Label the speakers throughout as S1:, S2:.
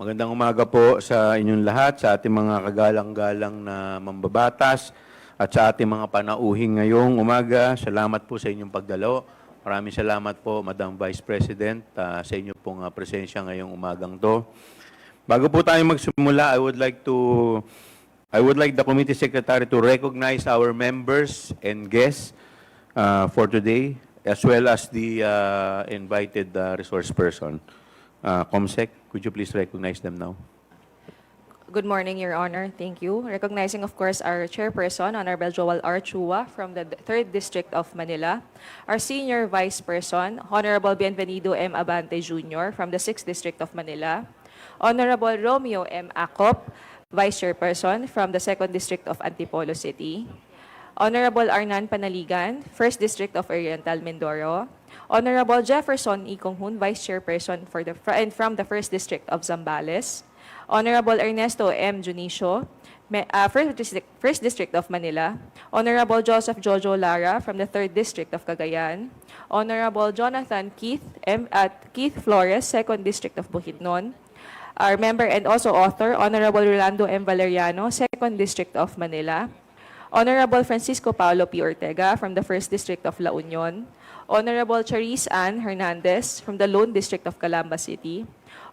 S1: Magandang umaga po sa inyong lahat, sa ating mga kagalang-galang na mambabatas at sa ating mga panauhing ngayong umaga. Salamat po sa inyong pagdalo. Maraming salamat po, Madam Vice President, sa inyong pong presensya ngayong umagang to. Bago po tayo magsimula, I would like the Committee Secretary to recognize our members and guests for today, as well as the invited resource person. Comsec, could you please recognize them now?
S2: Good morning, Your Honor. Thank you. Recognizing, of course, our chairperson, Honorable Joel R. Chua from the 3rd District of Manila. Our senior vice person, Honorable Bienvenido M. Abante Jr. from the 6th District of Manila. Honorable Romeo M. Acop, vice chairperson from the 2nd District of Antipolo City. Honorable Arnan Panaligan, 1st District of Oriental Mindoro. Honorable Jefferson E. Conghun, Vice Chairperson from the 1st District of Zambales. Honorable Ernesto M. Junicio, 1st District of Manila. Honorable Joseph Jojo Lara from the 3rd District of Cagayan. Honorable Jonathan Keith Flores, 2nd District of Bukidnon. Our member and also author, Honorable Rolando M. Valeriano, 2nd District of Manila. Honorable Francisco Paulo P. Ortega from the 1st District of La Union. Honorable Charisse Ann Hernandez from the Lone District of Calamba City.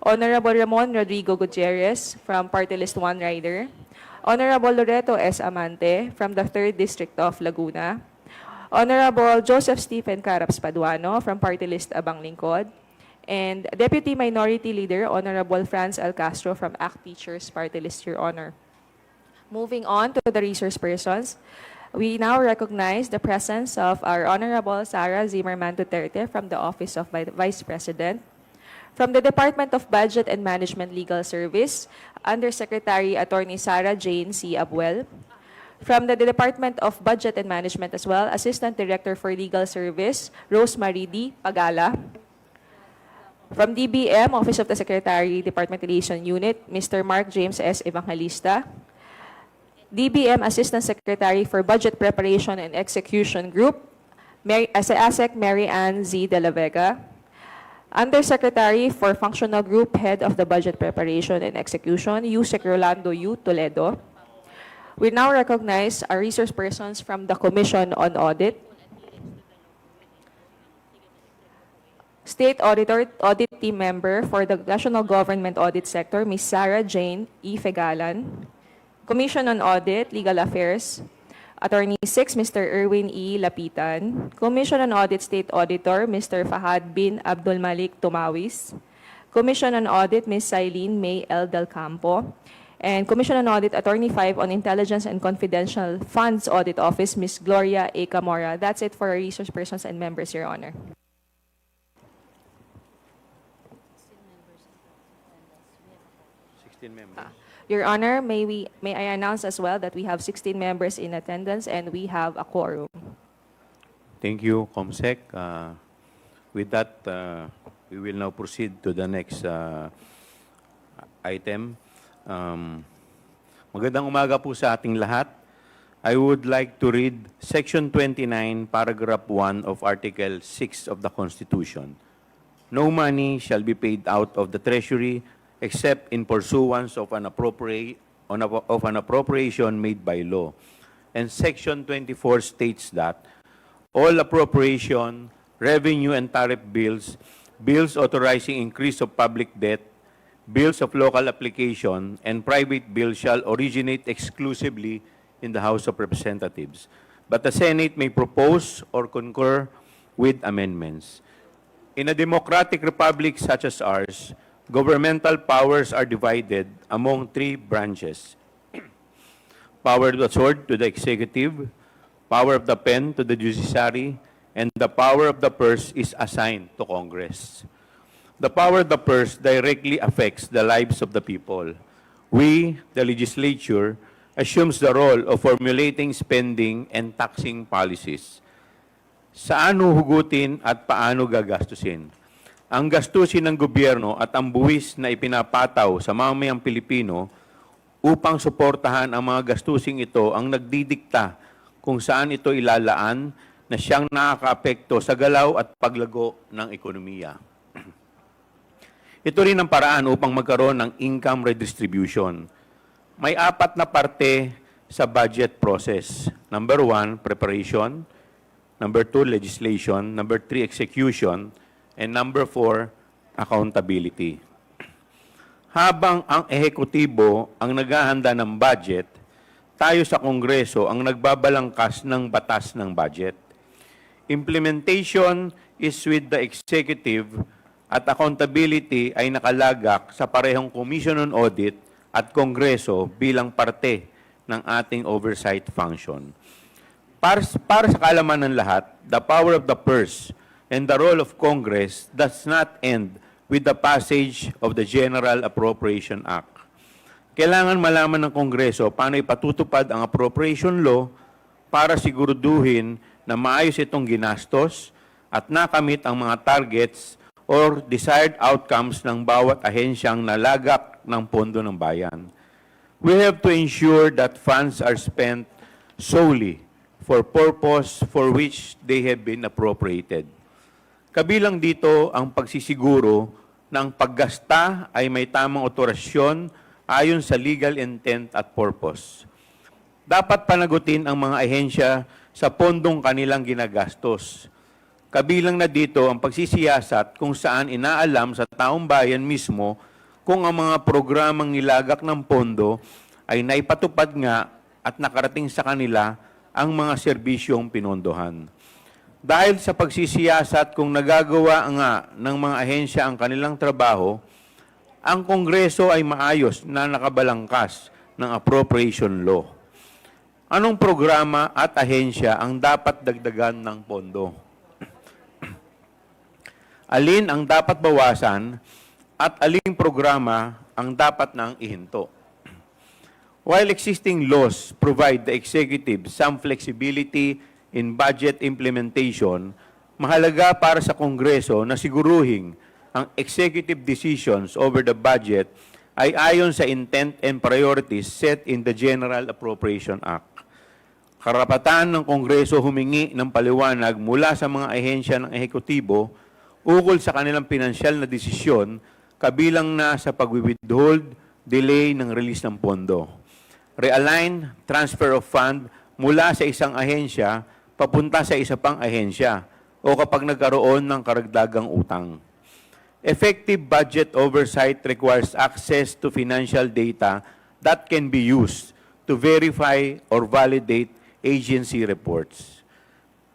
S2: Honorable Ramon Rodrigo Gutierrez from Party List 1 Rider. Honorable Loreto S. Amante from the 3rd District of Laguna. Honorable Joseph Stephen Caraps Paduano from Party List Abang Lingkod. And Deputy Minority Leader, Honorable Franz L. Castro from ACT Teachers Party List, Your Honor. Moving on to the resource persons, we now recognize the presence of our Honorable Sara Duterte from the Office of Vice President. From the Department of Budget and Management Legal Service, Undersecretary Attorney Sarah Jane C. Abuel. From the Department of Budget and Management as well, Assistant Director for Legal Service, Rosemary D. Pagala. From DBM, Office of the Secretary, Department Relation Unit, Mr. Mark James S. Evangelista. DBM Assistant Secretary for Budget Preparation and Execution Group, ASEC Mary Ann Z. De La Vega. Undersecretary for Functional Group, Head of the Budget Preparation and Execution, USEC Rolando U. Toledo. We now recognize our resource persons from the Commission on Audit. State Audit Team Member for the National Government Audit Sector, Ms. Sarah Jane E. Fegalan. Commission on Audit, Legal Affairs, Attorney 6, Mr. Erwin E. Lapitan. Commission on Audit State Auditor, Mr. Fahad bin Abdul Malik Tumawis. Commission on Audit, Ms. Silene May L. Del Campo. And Commission on Audit, Attorney 5 on Intelligence and Confidential Funds Audit Office, Ms. Gloria A. Camora. That's it for our resource persons and members, Your Honor. Your Honor, may I announce as well that we have 16 members in attendance and we have a quorum.
S1: Thank you, Comsec. With that, we will now proceed to the next item. Magandang umaga po sa ating lahat. I would like to read Section 29, Paragraph 1 of Article 6 of the Constitution. No money shall be paid out of the Treasury except in pursuance of an appropriation made by law. And Section 24 states that all appropriation, revenue and tariff bills, bills authorizing increase of public debt, bills of local application, and private bills shall originate exclusively in the House of Representatives. But the Senate may propose or concur with amendments. In a democratic republic such as ours, governmental powers are divided among 3 branches. Power of the sword to the executive, power of the pen to the judiciary, and the power of the purse is assigned to Congress. The power of the purse directly affects the lives of the people. We, the legislature, assumes the role of formulating spending and taxing policies. Saan huhugutin at paano gagastusin? Ang gastusin ng gobyerno at ang buwis na ipinapataw sa mamayang Pilipino upang suportahan ang mga gastusing ito ang nagdidikta kung saan ito ilalaan na siyang nakakaapekto sa galaw at paglago ng ekonomiya. Ito rin ang paraan upang magkaroon ng income redistribution. May 4 na parte sa budget process. Number 1, preparation. Number 2, legislation. Number 3, execution. And number 4, accountability. Habang ang ehekutibo ang naghahanda ng budget, tayo sa Kongreso ang nagbabalangkas ng batas ng budget. Implementation is with the executive at accountability ay nakalagak sa parehong Commission on Audit at Kongreso bilang parte ng ating oversight function. Para sa kaalaman ng lahat, the power of the purse and the role of Congress does not end with the passage of the General Appropriation Act. Kailangan malaman ng Kongreso paano ipatutupad ang appropriation law para siguraduhin na maayos itong ginastos at nakamit ang mga targets or desired outcomes ng bawat ahensyang nalagak ng pondo ng bayan. We have to ensure that funds are spent solely for purpose for which they have been appropriated. Kabilang dito ang pagsisiguro na ang paggasta ay may tamang otorasyon ayon sa legal intent at purpose. Dapat panagutin ang mga ahensya sa pondong kanilang ginagastos. Kabilang na dito ang pagsisiyasat kung saan inaalam sa taong bayan mismo kung ang mga programang nilagak ng pondo ay naipatupad nga at nakarating sa kanila ang mga serbisyong pinondohan. Dahil sa pagsisiyasat kung nagagawa nga ng mga ahensya ang kanilang trabaho, ang Kongreso ay maayos na nakabalangkas ng appropriation law. Anong programa at ahensya ang dapat dagdagan ng pondo? Alin ang dapat bawasan at aling programa ang dapat nang ihinto? While existing laws provide the executive some flexibility in budget implementation, mahalaga para sa Kongreso na siguruhin ang executive decisions over the budget ay ayon sa intent and priorities set in the General Appropriation Act. Karapatan ng Kongreso humingi ng paliwanag mula sa mga ahensya ng ehekutibo ukol sa kanilang pinansyal na desisyon kabilang na sa pag-withhold, delay ng release ng pondo. Realign, transfer of fund mula sa isang ahensya papunta sa isa pang ahensya o kapag nagkaroon ng karagdagang utang. Effective budget oversight requires access to financial data that can be used to verify or validate agency reports.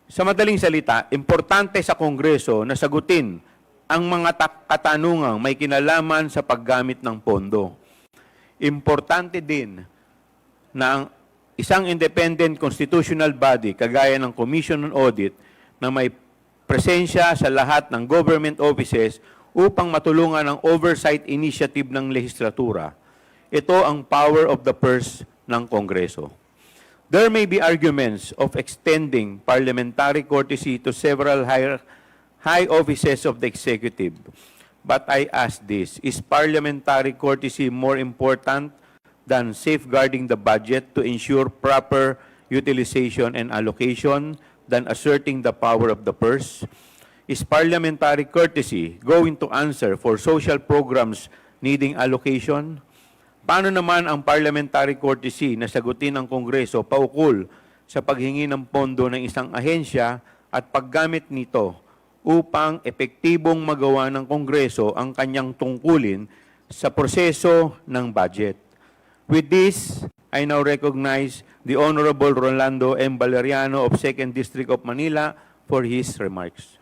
S1: Sa madaling salita, importante sa Kongreso na sagutin ang mga katanungang may kinalaman sa paggamit ng pondo. Importante din na ang isang independent constitutional body kagaya ng Commission on Audit na may presensya sa lahat ng government offices upang matulungan ang oversight initiative ng lehislatura. Ito ang power of the purse ng Kongreso. There may be arguments of extending parliamentary courtesy to several high offices of the executive. But I ask this, is parliamentary courtesy more important than safeguarding the budget to ensure proper utilization and allocation than asserting the power of the purse? Is parliamentary courtesy going to answer for social programs needing allocation? Paano naman ang parliamentary courtesy na sagutin ng Kongreso paukol sa paghingi ng pondo ng isang ahensya at paggamit nito upang epektibong magawa ng Kongreso ang kanyang tungkulin sa proseso ng budget? With this, I now recognize the Honorable Rolando M. Valeriano of 2nd District of Manila for his remarks.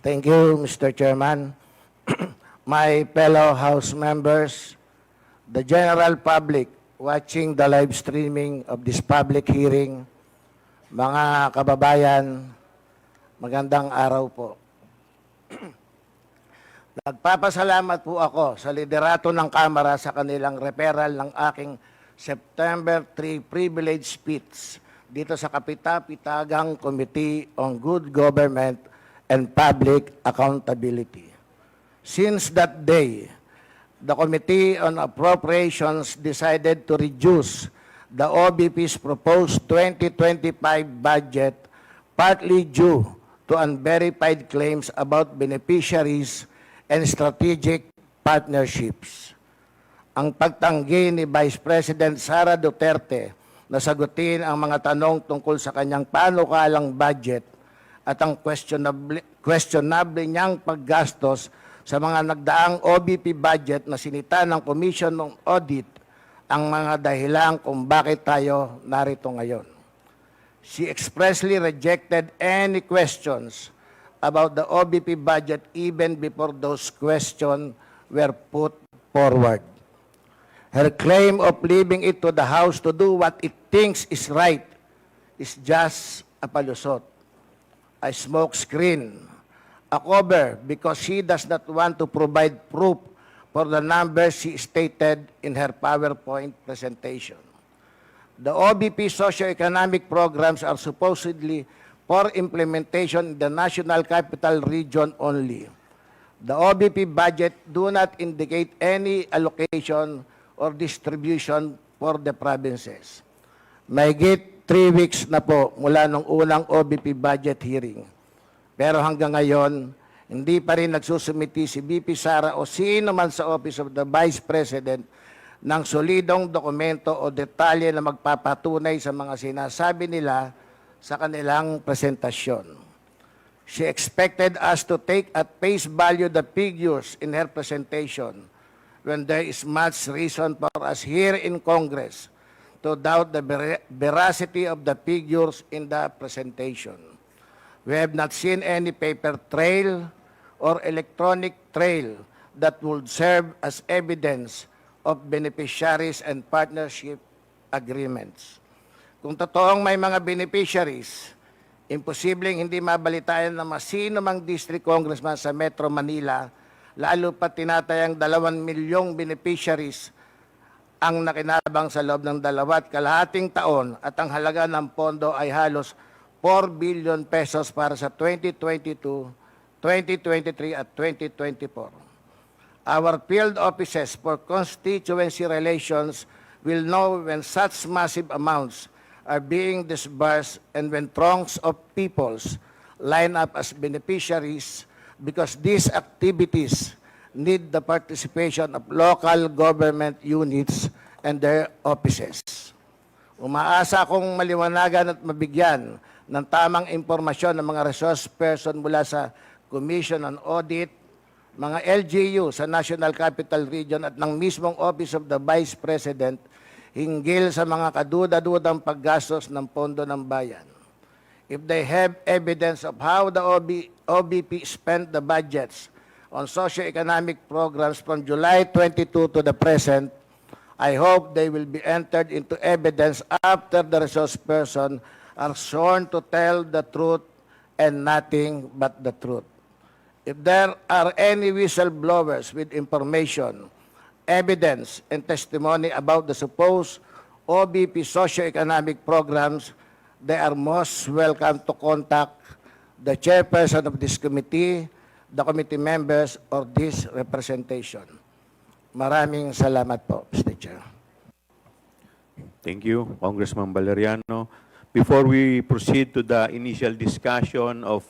S3: Thank you, Mr. Chairman. My fellow House members, the general public watching the live streaming of this public hearing, mga kababayan, magandang araw po. Nagpapasalamat po ako sa liderato ng Kamara sa kanilang referral ng aking September 3 privilege speech dito sa Kapita-Pitagang Committee on Good Government and Public Accountability. Since that day, the Committee on Appropriations decided to reduce the OBP's proposed 2025 budget partly due to unverified claims about beneficiaries and strategic partnerships. Ang pagtanggi ni Vice President Sara Duterte na sagutin ang mga tanong tungkol sa kanyang panukalang budget at ang questionable niyang paggastos sa mga nagdaang OBP budget na sinita ng Commission ng Audit ang mga dahilan kung bakit tayo narito ngayon. She expressly rejected any questions about the OBP budget even before those questions were put forward. Her claim of leaving it to the House to do what it thinks is right is just a palusot, a smokescreen, a cover because she does not want to provide proof for the numbers she stated in her PowerPoint presentation. The OBP socioeconomic programs are supposedly for implementation in the National Capital Region only. The OBP budget do not indicate any allocation or distribution for the provinces. Mahigit 3 weeks na po mula nung unang OBP budget hearing. Pero hanggang ngayon, hindi pa rin nagsusumiti si VP Sara o sino man sa Office of the Vice President ng solidong dokumento o detalye na magpapatunay sa mga sinasabi nila sa kanilang presentasyon. She expected us to take at face value the figures in her presentation when there is much reason for us here in Congress to doubt the veracity of the figures in the presentation. We have not seen any paper trail or electronic trail that would serve as evidence of beneficiaries and partnership agreements. Kung totoong may mga beneficiaries, imposibleng hindi mabalitaan na masino mang district congressman sa Metro Manila, lalo pa tinatayang 2 milyong beneficiaries ang nakinabang sa loob ng 2.5 taon at ang halaga ng pondo ay halos 4 billion pesos para sa 2022, 2023 at 2024. Our field offices for constituency relations will know when such massive amounts are being disbursed and when throngs of peoples line up as beneficiaries because these activities need the participation of local government units and their offices. Umaasa akong maliwanagan at mabigyan ng tamang impormasyon ng mga resource person mula sa Commission on Audit, mga LGU sa National Capital Region at ng mismong Office of the Vice President hinggil sa mga kaduda-dudang paggastos ng pondo ng bayan. If they have evidence of how the OBP spent the budgets on socio-economic programs from July 22 to the present, I hope they will be entered into evidence after the resource person are sworn to tell the truth and nothing but the truth. If there are any whistleblowers with information, evidence, and testimony about the supposed OBP socioeconomic programs, they are most welcome to contact the chairperson of this committee, the committee members, or this representation. Maraming salamat po, Mr. Chair.
S1: Thank you, Congressman Valeriano. Before we proceed to the initial discussion of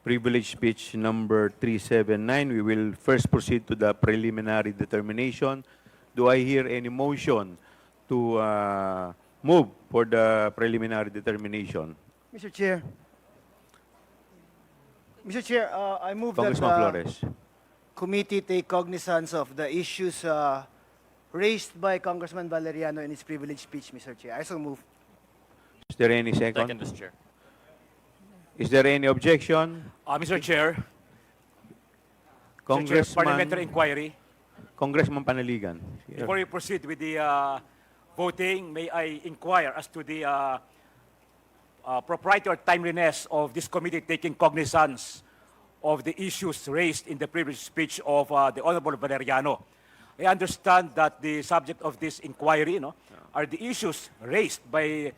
S1: privilege speech number 379, we will first proceed to the preliminary determination. Do I hear any motion to move for the preliminary determination?
S4: Mr. Chair. Mr. Chair, I move that
S1: Congressman
S4: the
S1: Flores.
S4: committee take cognizance of the issues raised by Congressman Valeriano in his privilege speech, Mr. Chair. I so move.
S1: Is there any second?
S5: Second, Mr. Chair.
S1: Is there any objection?
S5: Mr. Chair,
S1: Congressman,
S5: parliamentary inquiry.
S1: Congressman Panaligan.
S5: Before we proceed with the voting, may I inquire as to the propriety or timeliness of this committee taking cognizance of the issues raised in the previous speech of the Honorable Valeriano. I understand that the subject of this inquiry are the issues raised by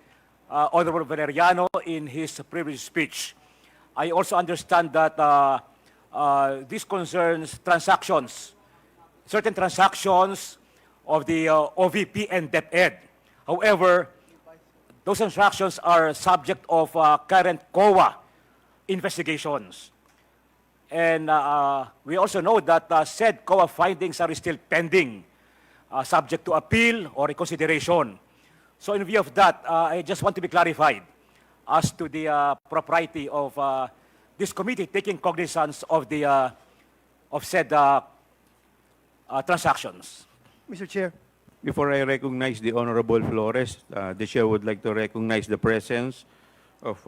S5: Honorable Valeriano in his previous speech. I also understand that this concerns transactions, certain transactions of the OVP and DepEd. However, Those transactions are subject of current COA investigations. And we also know that said COA findings are still pending, subject to appeal or reconsideration. So in view of that, I just want to be clarified as to the propriety of this committee taking cognizance of the of said transactions.
S4: Mr. Chair.
S1: Before I recognize the Honorable Flores, the Chair would like to recognize the presence of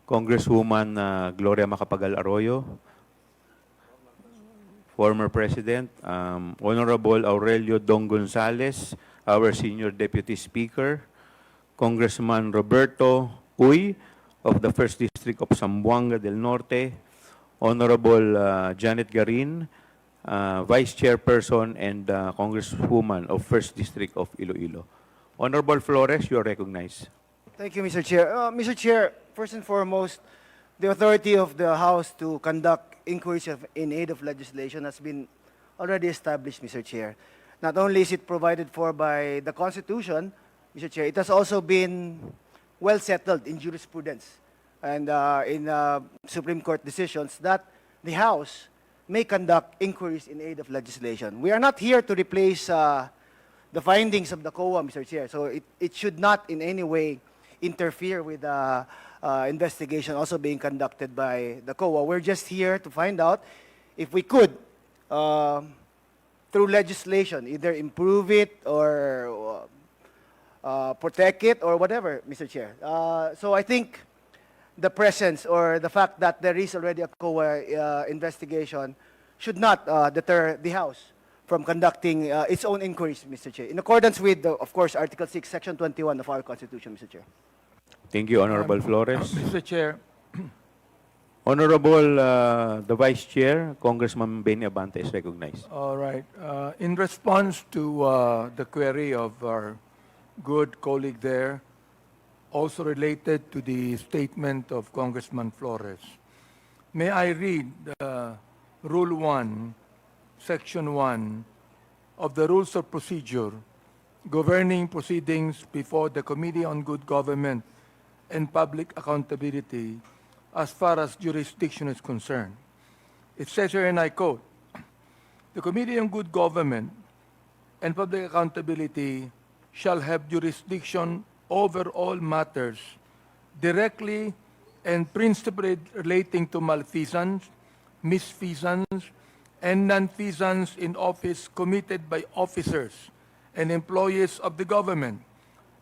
S1: Congresswoman Gloria Macapagal Arroyo, former President, Honorable Aurelio Dong Gonzales, our Senior Deputy Speaker, Congressman Roberto Uy of the 1st District of Zamboanga del Norte, Honorable Janet Garin, Vice Chairperson and Congresswoman of 1st District of Iloilo. Honorable Flores, you are recognized.
S4: Thank you, Mr. Chair. Mr. Chair, first and foremost, the authority of the House to conduct inquiries in aid of legislation has been already established, Mr. Chair. Not only is it provided for by the Constitution, Mr. Chair, it has also been well settled in jurisprudence and in Supreme Court decisions that the House may conduct inquiries in aid of legislation. We are not here to replace the findings of the COA, Mr. Chair, so it should not in any way interfere with the investigation also being conducted by the COA. We're just here to find out if we could, through legislation, either improve it or protect it or whatever, Mr. Chair. So I think the presence or the fact that there is already a COA investigation should not deter the House from conducting its own inquiries, Mr. Chair, in accordance with, of course, Article 6, Section 21 of our Constitution, Mr. Chair.
S1: Thank you, Honorable Flores.
S6: Mr. Chair,
S1: Honorable the Vice Chair, Congressman Benny Abante is recognized.
S6: all right. In response to the query of our good colleague there, also related to the statement of Congressman Flores, may I read Rule 1, Section 1 of the Rules of Procedure governing proceedings before the Committee on Good Government and Public Accountability as far as jurisdiction is concerned. It says here, and I quote, "The Committee on Good Government and Public Accountability shall have jurisdiction over all matters directly and principally relating to malfeasance, misfeasance, and nonfeasance in office committed by officers and employees of the government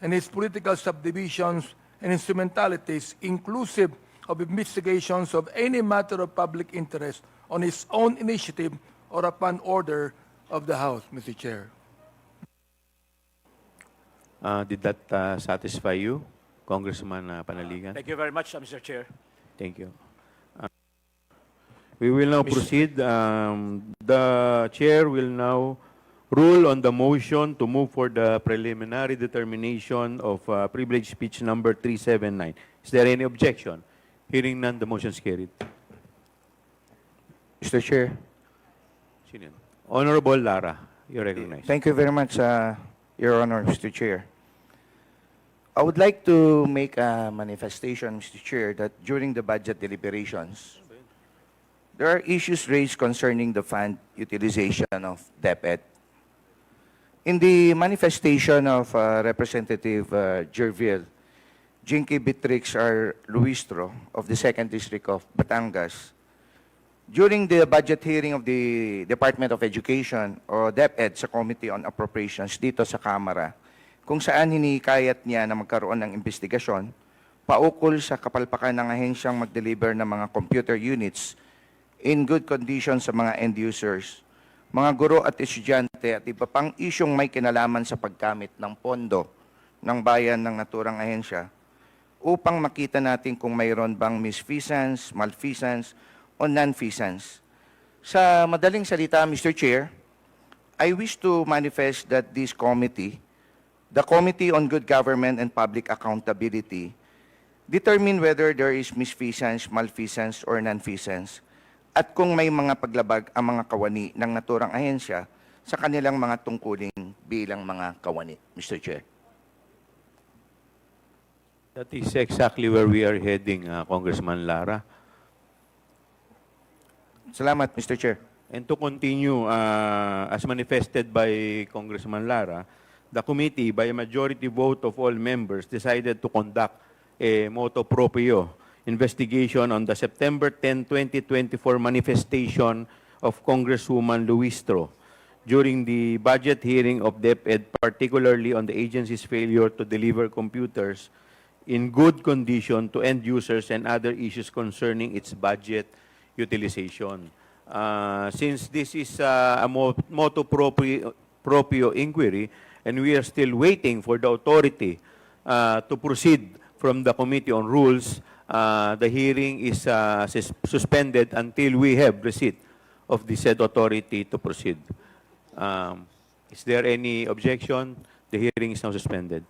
S6: and its political subdivisions and instrumentalities, inclusive of investigations of any matter of public interest on its own initiative or upon order of the House," Mr. Chair.
S1: Did that satisfy you, Congressman Panaligan?
S5: Thank you very much, Mr. Chair.
S1: Thank you. We will now proceed. The Chair will now rule on the motion to move for the preliminary determination of privilege speech number 379. Is there any objection? Hearing none, the motion is carried.
S7: Mr. Chair,
S1: Sino yun? Honorable Lara, you recognize.
S7: thank you very much, Your Honor, Mr. Chair. I would like to make a manifestation, Mr. Chair, that during the budget deliberations, there are issues raised concerning the fund utilization of DepEd. In the manifestation of Representative Jervil, Jinky Beatrix R. Luistro of the 2nd District of Batangas, during the budget hearing of the Department of Education o DepEd sa Committee on Appropriations dito sa Kamara, kung saan hinikayat niya na magkaroon ng investigasyon paukol sa kapalpakan ng ahensyang mag-deliver ng mga computer units in good condition sa mga end users, mga guro at estudyante at iba pang isyong may kinalaman sa paggamit ng pondo ng bayan ng naturang ahensya upang makita natin kung mayroon bang misfeasance, malfeasance, o nonfeasance. Sa madaling salita, Mr. Chair, I wish to manifest that this committee, the Committee on Good Government and Public Accountability, determine whether there is misfeasance, malfeasance, or nonfeasance, at kung may mga paglabag ang mga kawani ng naturang ahensya sa kanilang mga tungkulin bilang mga kawani, Mr. Chair.
S1: That is exactly where we are heading, Congressman Lara.
S7: Salamat, Mr. Chair.
S1: And to continue, as manifested by Congressman Lara, the committee, by a majority vote of all members, decided to conduct a motu proprio investigation on the September 10, 2024 manifestation of Congresswoman Luistro during the budget hearing of DepEd, particularly on the agency's failure to deliver computers in good condition to end users and other issues concerning its budget utilization. Since this is a motu proprio inquiry, and we are still waiting for the authority to proceed from the Committee on Rules, the hearing is suspended until we have receipt of the said authority to proceed. Is there any objection? The hearing is now suspended.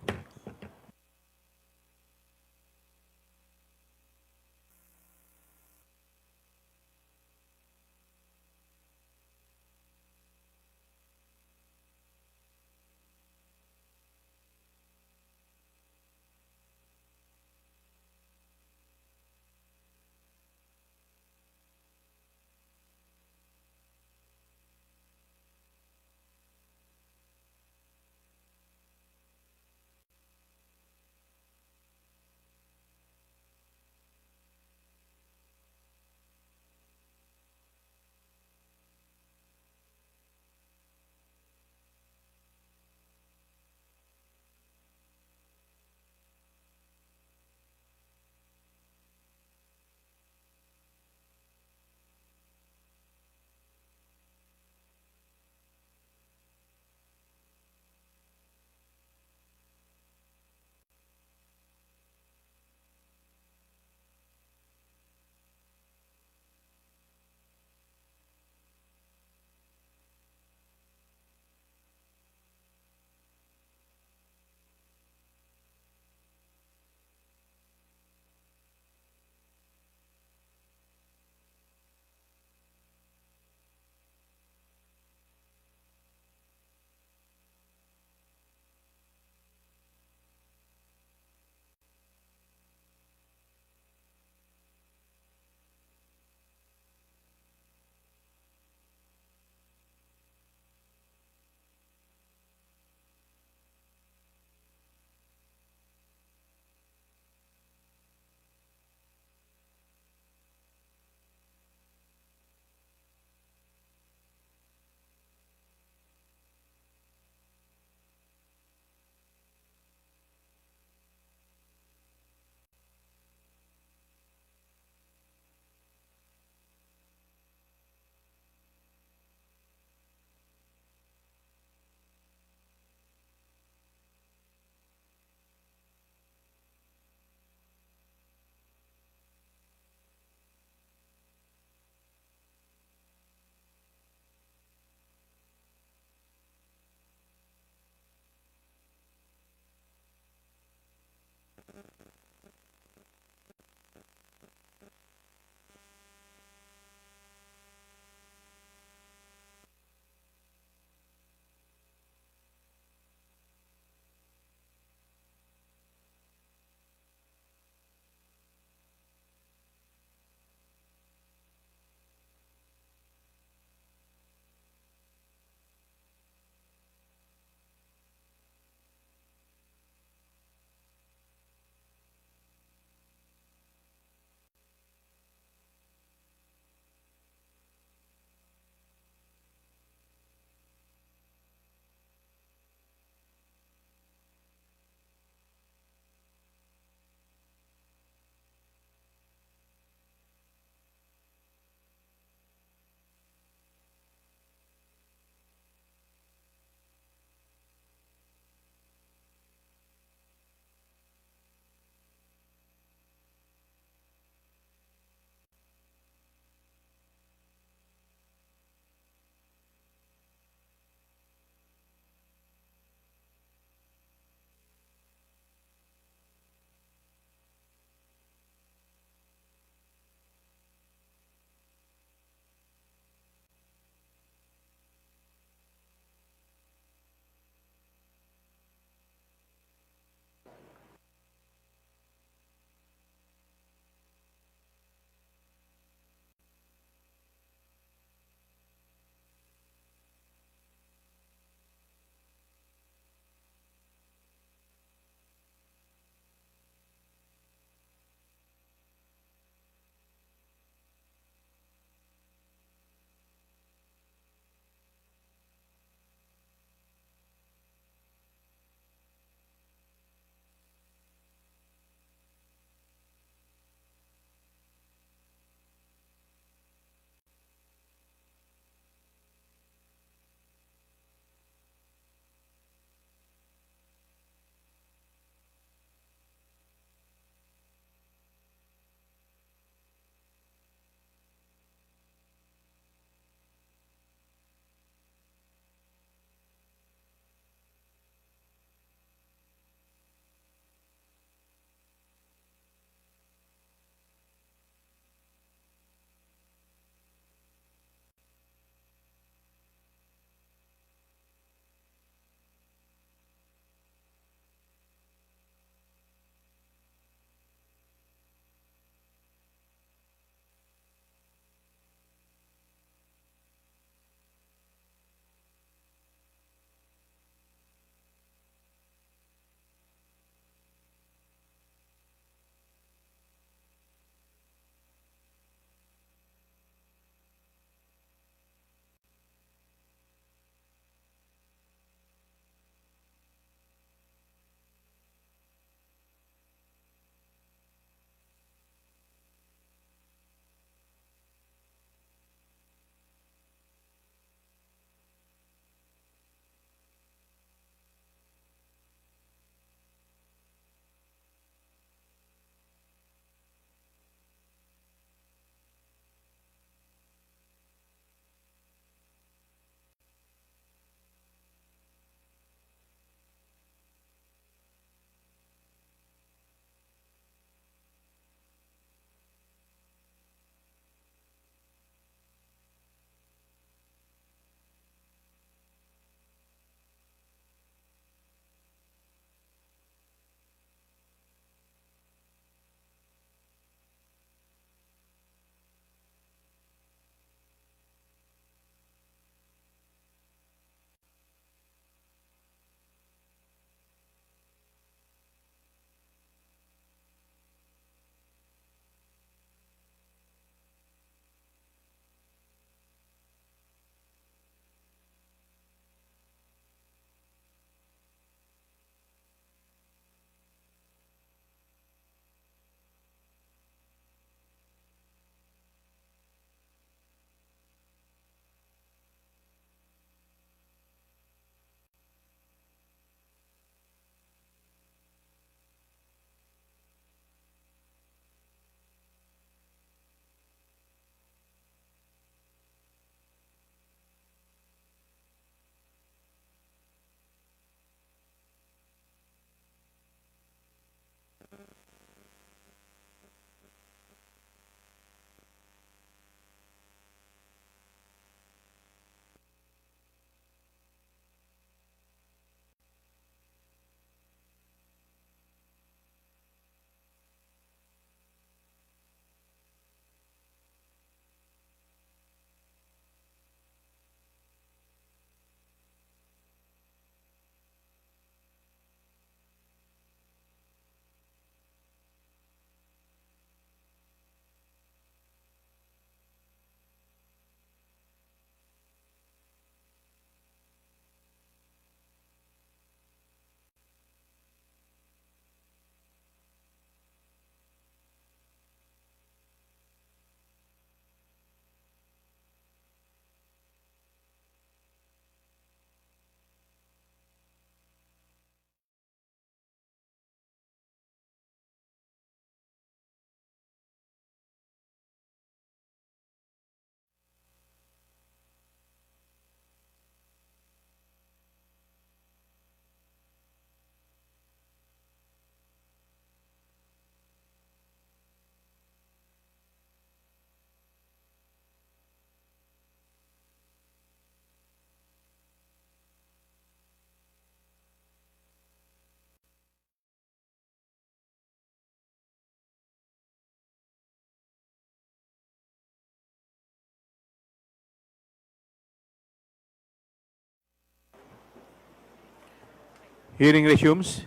S1: Hearing resumes.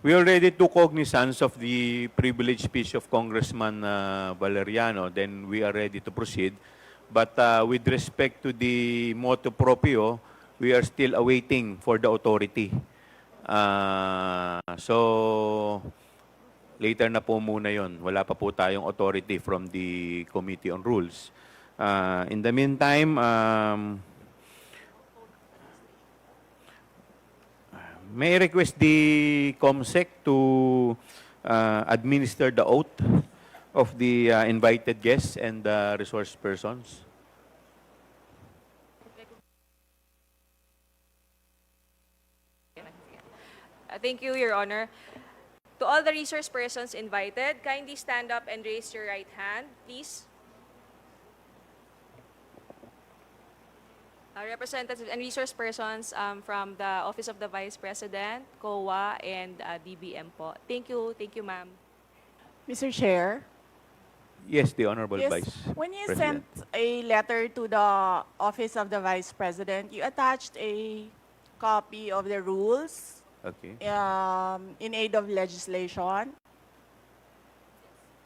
S1: We already took cognizance of the privileged speech of Congressman Valeriano. Then we are ready to proceed. But with respect to the motu proprio, we are still awaiting for the authority. So, later na po muna yon. Wala pa po tayong authority from the Committee on Rules. In the meantime, may I request the COMSEC to administer the oath of the invited guests and resource persons?
S2: Thank you, Your Honor. To all the resource persons invited, kindly stand up and raise your right hand, please. Representatives and resource persons from the Office of the Vice President, COA, and DBM po. Thank you, ma'am.
S8: Mr. Chair,
S1: Yes, the Honorable
S8: yes,
S1: Vice
S8: when you
S1: President.
S8: sent a letter to the Office of the Vice President, you attached a copy of the rules
S1: Okay.
S8: in aid of legislation.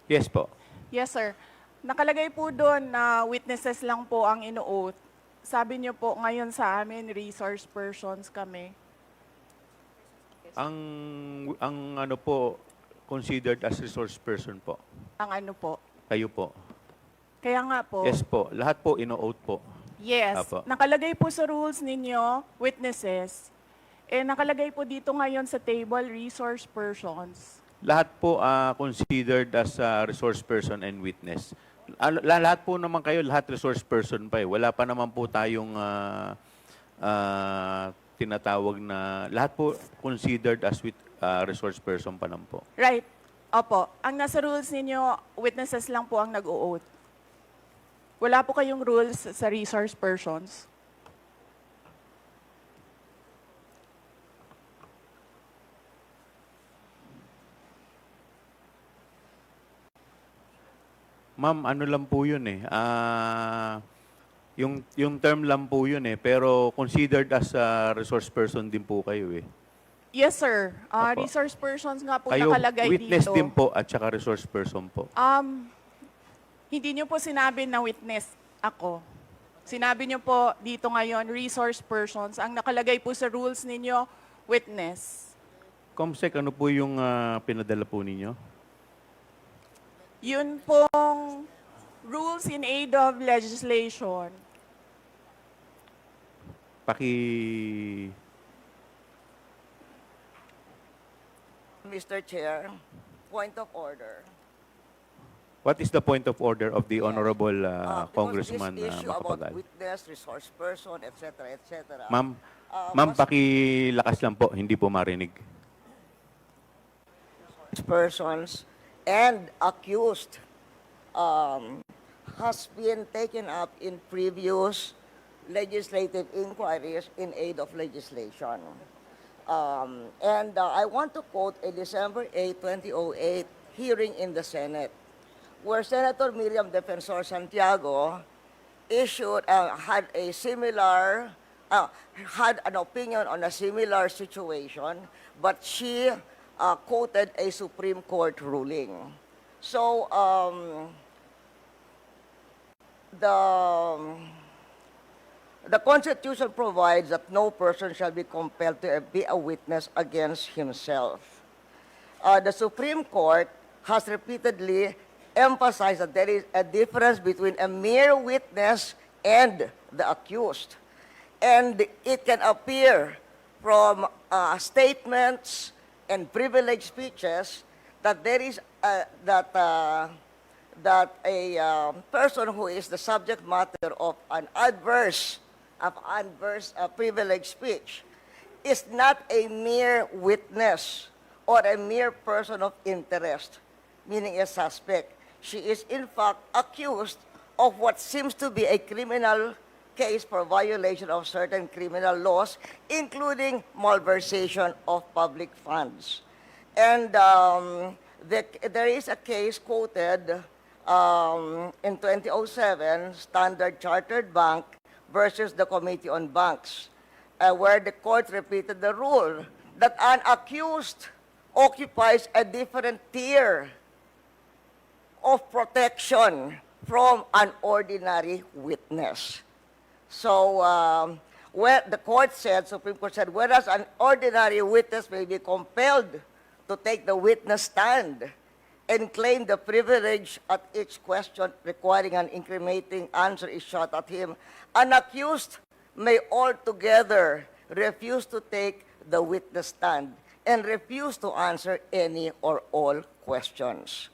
S1: Yes po.
S8: Yes, sir. Nakalagay po doon na witnesses lang po ang ino-oath. Sabi niyo po ngayon sa amin, resource persons kami.
S1: Ang ano po, considered as resource person po.
S8: Ang ano po.
S1: Kayo po.
S8: Kaya nga po.
S1: Yes po. Lahat po ino-oath po.
S8: Yes.
S1: Apo.
S8: Nakalagay po sa rules ninyo, witnesses. Nakalagay po dito ngayon sa table, resource persons.
S1: Lahat po considered as resource person and witness. Lahat po naman kayo, lahat resource person pa eh. Wala pa naman po tayong tinatawag na, lahat po considered as resource person pa naman po.
S8: Right. Opo. Ang nasa rules ninyo, witnesses lang po ang nag-o-oath. Wala po kayong rules sa resource persons.
S1: Ma'am, ano lang po yun eh. Yung term lang po yun eh. Pero considered as a resource person din po kayo eh.
S8: Yes, sir.
S1: Opo.
S8: Resource persons nga po
S1: Kayo
S8: nakalagay
S1: witness
S8: dito.
S1: din po at saka resource person po.
S8: Hindi nyo po sinabi na witness ako. Sinabi nyo po dito ngayon, resource persons. Ang nakalagay po sa rules ninyo, witness.
S1: Comsec, ano po yung pinadala po ninyo?
S8: Yun pong rules in aid of legislation.
S9: Mr. Chair, point of order.
S1: What is the point of order of the Honorable
S9: Because
S1: Congressman
S9: this issue about
S1: Macapagal?
S9: witness, resource person, etc., etc.
S1: Ma'am, ma'am,
S9: was-
S1: pakilakas lang po, hindi po marinig.
S9: persons and accused has been taken up in previous legislative inquiries in aid of legislation. I want to quote a December 8, 2008 hearing in the Senate, where Senator Miriam Defensor Santiago had a similar, had an opinion on a similar situation, but she quoted a Supreme Court ruling. So, the Constitution provides that no person shall be compelled to be a witness against himself. The Supreme Court has repeatedly emphasized that there is a difference between a mere witness and the accused. And it can appear from statements and privileged speeches that there is that a person who is the subject matter of an adverse privileged speech is not a mere witness or a mere person of interest, meaning a suspect. She is in fact accused of what seems to be a criminal case for violation of certain criminal laws, including malversation of public funds. And there is a case quoted in 2007, Standard Chartered Bank versus the Committee on Banks. where the court repeated the rule that an accused occupies a different tier of protection from an ordinary witness. So, where the court said, Supreme Court said, whereas an ordinary witness may be compelled to take the witness stand and claim the privilege at each question requiring an incriminating answer is shot at him, an accused may altogether refuse to take the witness stand and refuse to answer any or all questions.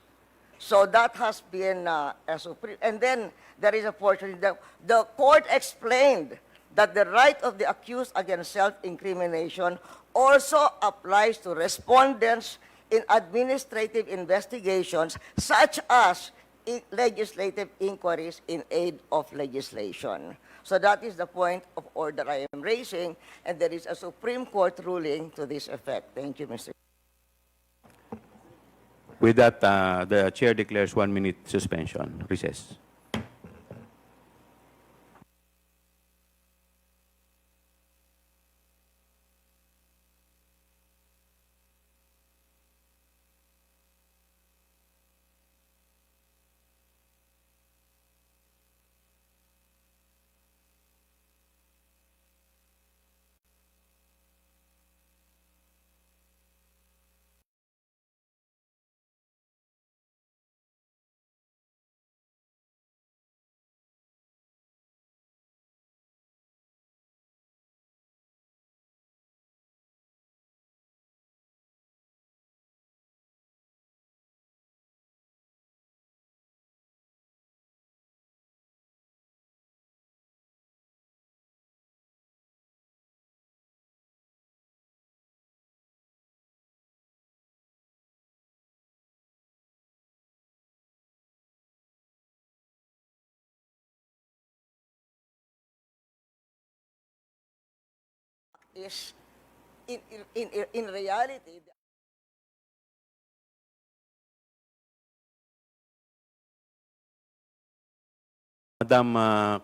S9: So that has been a supreme. And then there is a portion that the court explained that the right of the accused against self-incrimination also applies to respondents in administrative investigations such as legislative inquiries in aid of legislation. So that is the point of order I am raising, and there is a Supreme Court ruling to this effect. Thank you, Mr.
S1: With that, the chair declares 1 minute suspension. Recess.
S9: Is in reality,
S1: Madam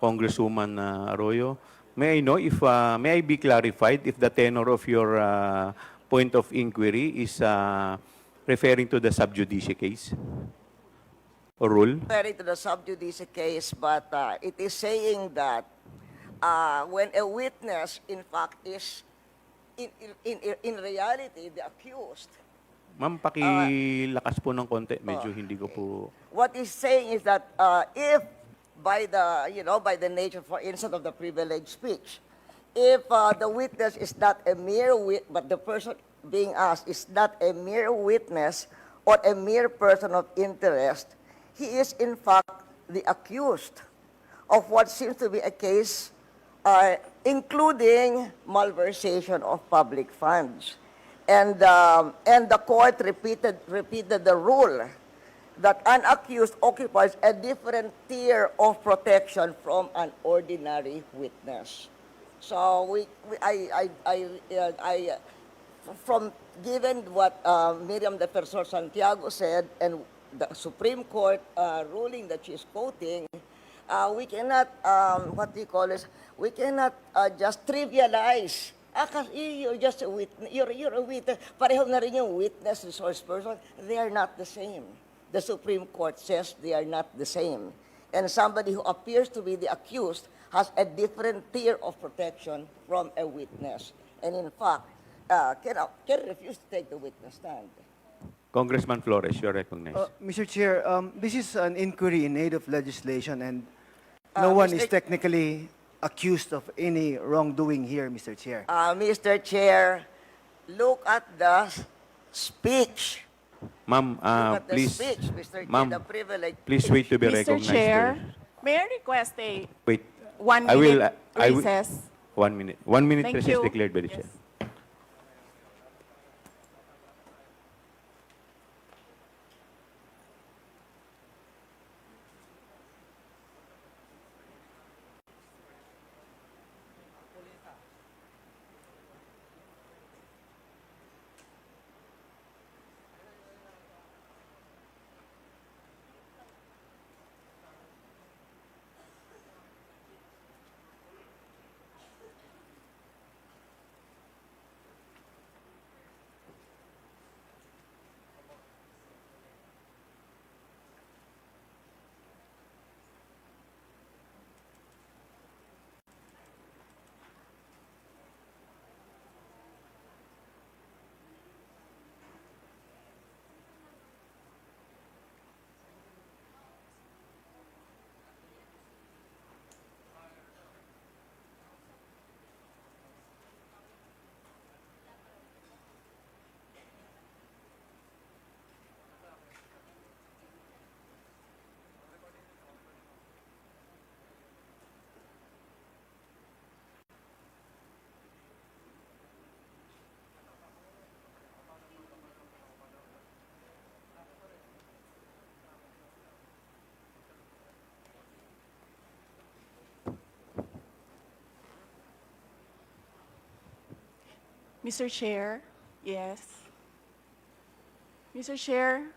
S1: Congresswoman Arroyo, may I know if, may I be clarified if the tenor of your point of inquiry is referring to the sub judice case or rule?
S9: referring to the sub judice case, but it is saying that when a witness, in fact, is in reality the accused.
S1: Ma'am, pakilakas po ng konti. Medyo hindi ko po...
S9: What he's saying is that if by the nature, for instance, of the privileged speech, if the witness is not a mere but the person being asked is not a mere witness or a mere person of interest, he is in fact the accused of what seems to be a case including malversation of public funds. And the court repeated the rule that an accused occupies a different tier of protection from an ordinary witness. So from given what Miriam Defensor Santiago said and the Supreme Court ruling that she's quoting, we cannot we cannot just trivialize. Kasi you're just a witness. You're a witness. Pareho na rin yung witness, resource person. They are not the same. The Supreme Court says they are not the same. And somebody who appears to be the accused has a different tier of protection from a witness. And in fact, can refuse to take the witness stand.
S1: Congressman Flores, you're recognized.
S4: Mr. Chair, this is an inquiry in aid of legislation, and no one is technically accused of any wrongdoing here, Mr. Chair.
S9: Mr. Chair, look at the speech.
S1: Ma'am,
S9: Look at the
S1: please,
S9: speech, Mr. Chair,
S1: ma'am,
S9: the privilege.
S1: please wait to be
S8: Mr.
S1: recognized.
S8: Chair,
S1: please.
S8: may I request a
S1: Wait.
S8: 1
S1: I will,
S8: minute
S1: I will-
S8: recess?
S1: 1 minute. 1 minute
S8: Thank
S1: recess
S8: you.
S1: declared by the
S8: Yes.
S1: chair.
S8: Mr. Chair, yes. Mr. Chair,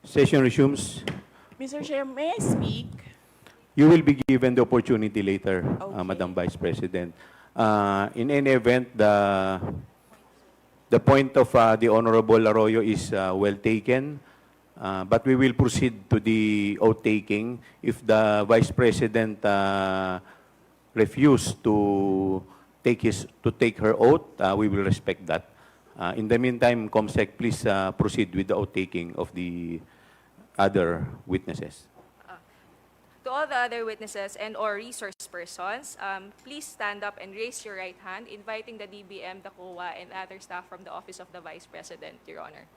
S1: Session resumes.
S8: Mr. Chair, may I speak?
S1: You will be given the opportunity later,
S8: Okay.
S1: Madam Vice President. In any event, the point of the Honorable Arroyo is well taken, but we will proceed to the oath taking. If the Vice President refuse to take her oath, we will respect that. In the meantime, Comsec, please proceed with the oath taking of the other witnesses.
S2: To all the other witnesses and or resource persons, please stand up and raise your right hand, inviting the DBM, the COA, and other staff from the Office of the Vice President, Your Honor.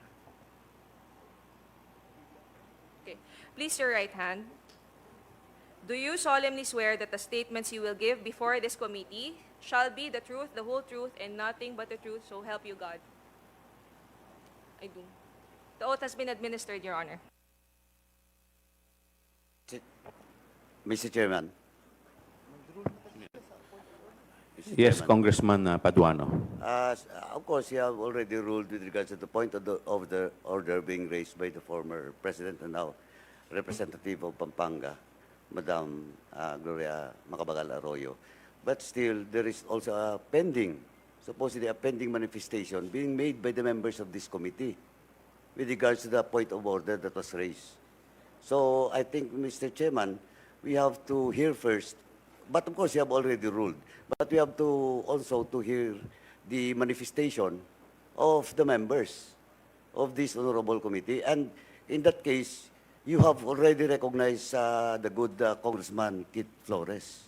S2: Okay. Please your right hand. Do you solemnly swear that the statements you will give before this committee shall be the truth, the whole truth, and nothing but the truth, so help you God? I do. The oath has been administered, Your Honor.
S10: Mr. Chairman.
S1: Yes, Congressman Paduano.
S10: Of course, you have already ruled with regards to the point of the order being raised by the former president and now representative of Pampanga, Madam Gloria Macabagal Arroyo. But still, there is also a supposedly a pending manifestation being made by the members of this committee with regards to the point of order that was raised. So I think, Mr. Chairman, we have to hear first, but of course you have already ruled, but we have to also to hear the manifestation of the members of this honorable committee. And in that case, you have already recognized the good Congressman Kit Flores.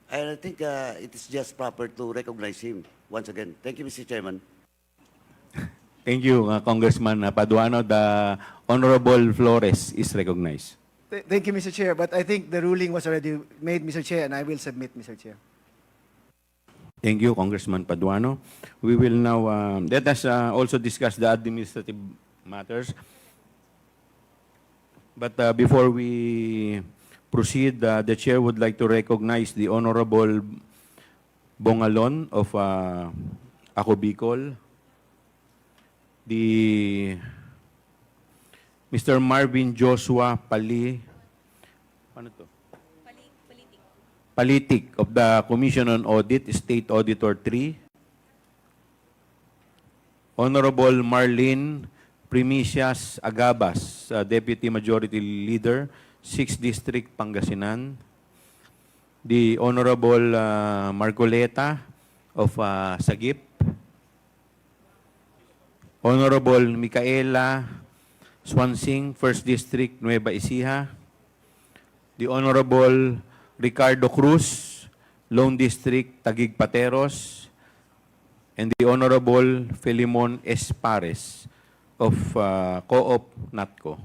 S10: And I think it is just proper to recognize him once again. Thank you, Mr. Chairman.
S1: Thank you, Congressman Paduano. The Honorable Flores is recognized.
S4: Thank you, Mr. Chair, but I think the ruling was already made, Mr. Chair, and I will submit, Mr. Chair.
S1: Thank you, Congressman Paduano. We will now, let us also discuss the administrative matters. But before we proceed, the Chair would like to recognize the Honorable Bongalon of Ako Bicol, the Mr. Marvin Joshua Palitik of the Commission on Audit, State Auditor 3. Honorable Marlene Primicias Agabas, Deputy Majority Leader, 6th District, Pangasinan. The Honorable Marcoleta of Sagip. Honorable Micaela Swansing, 1st District, Nueva Ecija. The Honorable Ricardo Cruz, Lone District, Taguig Pateros. And the Honorable Filimon S. Pares of Co-op NATCO.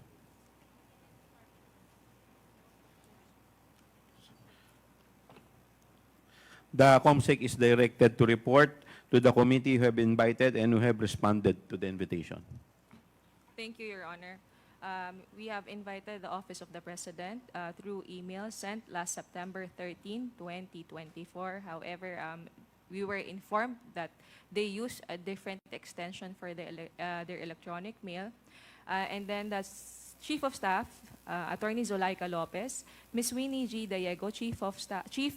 S1: The COMSEC is directed to report to the committee who have invited and who have responded to the invitation.
S2: Thank you, Your Honor. We have invited the Office of the President through email sent last September 13, 2024. However, we were informed that they use a different extension for their electronic mail. And then the Chief of Staff, Attorney Zulaika Lopez, Ms. Winnie G. Diego, Chief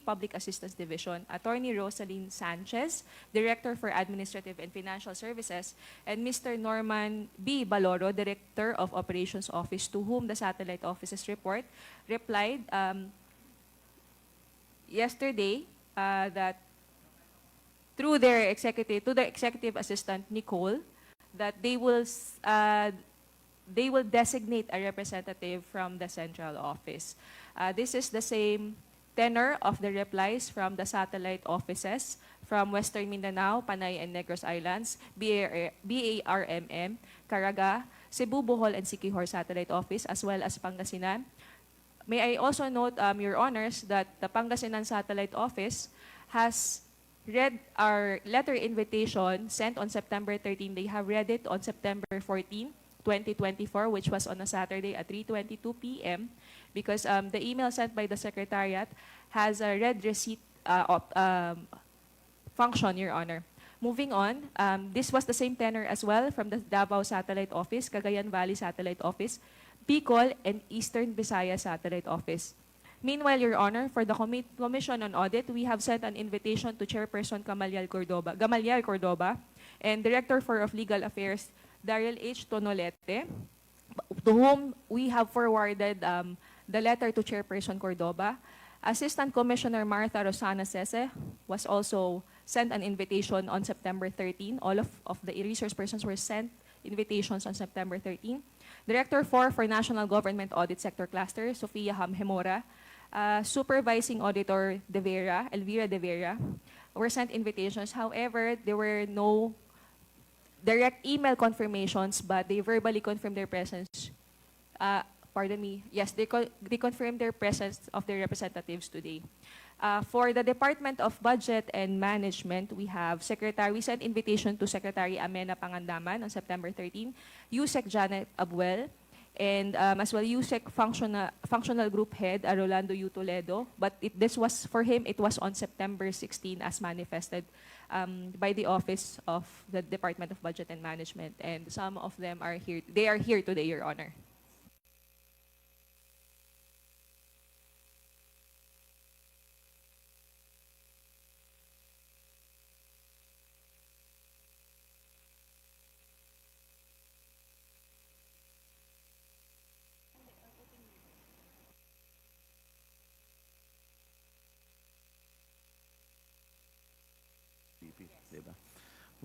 S2: Public Assistance Division, Attorney Rosaline Sanchez, Director for Administrative and Financial Services, and Mr. Norman B. Baloro, Director of Operations Office, to whom the satellite office's report replied yesterday that through their executive assistant Nicole, that they will designate a representative from the central office. This is the same tenor of the replies from the satellite offices from Western Mindanao, Panay and Negros Islands, BARMM, Caraga, Cebu, Bohol, and Siquijor Satellite Office, as well as Pangasinan. May I also note, Your Honors, that the Pangasinan Satellite Office has read our letter invitation sent on September 13. They have read it on September 14, 2024, which was on a Saturday at 3:22 p.m. because the email sent by the Secretariat has a red receipt function, Your Honor. Moving on, this was the same tenor as well from the Davao Satellite Office, Cagayan Valley Satellite Office, Bicol, and Eastern Visayas Satellite Office. Meanwhile, Your Honor, for the Commission on Audit, we have sent an invitation to Chairperson Gamaliel Cordoba and Director of Legal Affairs, Daryl H. Tonolete, to whom we have forwarded the letter to Chairperson Cordoba. Assistant Commissioner Martha Rosana Sese was also sent an invitation on September 13. All of the resource persons were sent invitations on September 13. Director 4 for National Government Audit Sector Cluster, Sofia Hamhemora. Supervising Auditor Elvira De Vera, were sent invitations. However, there were no direct email confirmations, but they verbally confirmed their presence. Yes, they confirmed their presence of their representatives today. For the Department of Budget and Management, we sent invitation to Secretary Amena Pangandaman on September 13, USEC Janet Abuel, and as well USEC Functional Group Head Rolando U. Toledo, but this was, for him, it was on September 16 as manifested by the Office of the Department of Budget and Management, and some of them are here. They are here today, Your Honor.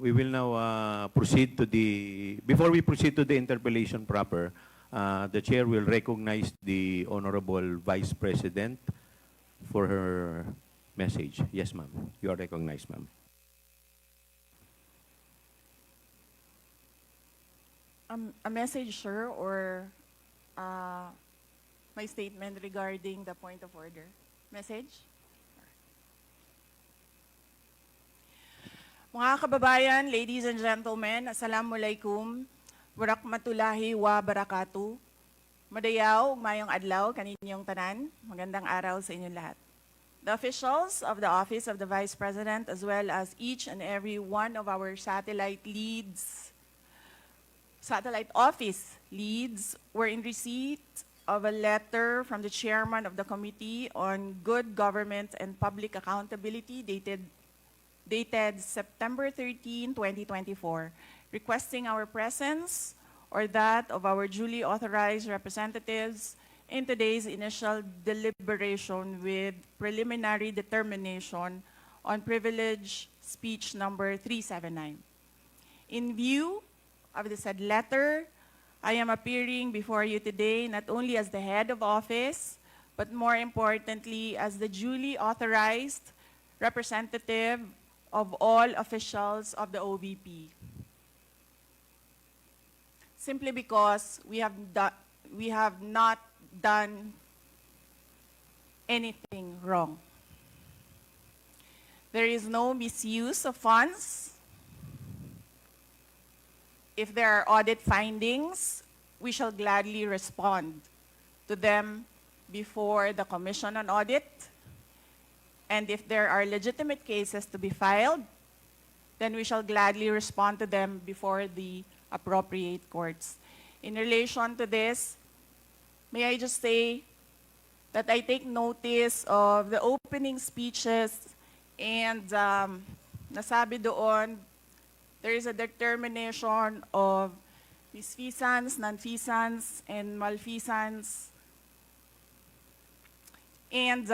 S1: We will now proceed to before we proceed to the interpellation proper, the Chair will recognize the Honorable Vice President for her message. Yes, ma'am. You are recognized, ma'am.
S8: A message, sir, or my statement regarding the point of order? Message? Mga kababayan, ladies and gentlemen, Assalamualaikum, Warakmatulahi wa Barakatuh. Madayaw, mayong adlaw, kaninyong tanan. Magandang araw sa inyong lahat. The officials of the Office of the Vice President, as well as each and every one of our satellite office leads, were in receipt of a letter from the Chairman of the Committee on Good Government and Public Accountability dated September 13, 2024, requesting our presence or that of our duly authorized representatives in today's initial deliberation with preliminary determination on privilege speech number 379. In view of the said letter, I am appearing before you today not only as the head of office, but more importantly as the duly authorized representative of all officials of the OVP. Simply because we have not done anything wrong. There is no misuse of funds. If there are audit findings, we shall gladly respond to them before the Commission on Audit. And if there are legitimate cases to be filed, then we shall gladly respond to them before the appropriate courts. In relation to this, may I just say that I take notice of the opening speeches and nasabi doon, there is a determination of misfeasance, nonfeasance, and malfeasance. And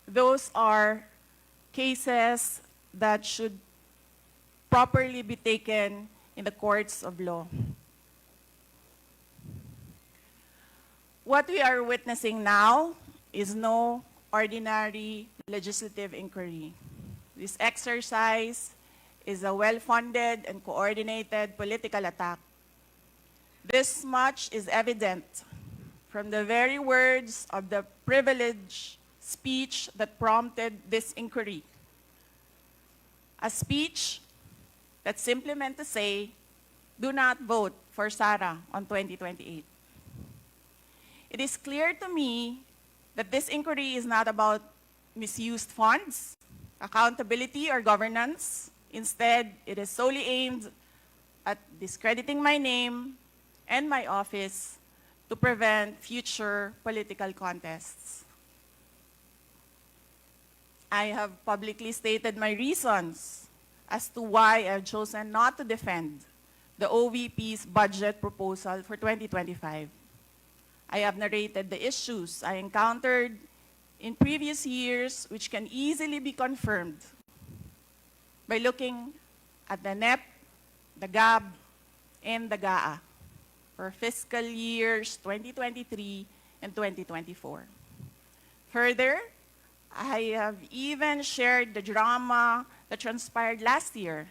S8: those are cases that should properly be taken in the courts of law. What we are witnessing now is no ordinary legislative inquiry. This exercise is a well-funded and coordinated political attack. This much is evident from the very words of the privileged speech that prompted this inquiry. A speech that simply meant to say, do not vote for Sara on 2028. It is clear to me that this inquiry is not about misused funds, accountability, or governance. Instead, it is solely aimed at discrediting my name and my office to prevent future political contests. I have publicly stated my reasons as to why I've chosen not to defend the OVP's budget proposal for 2025. I have narrated the issues I encountered in previous years, which can easily be confirmed by looking at the NEP, the GAB, and the GAA for fiscal years 2023 and 2024. Further, I have even shared the drama that transpired last year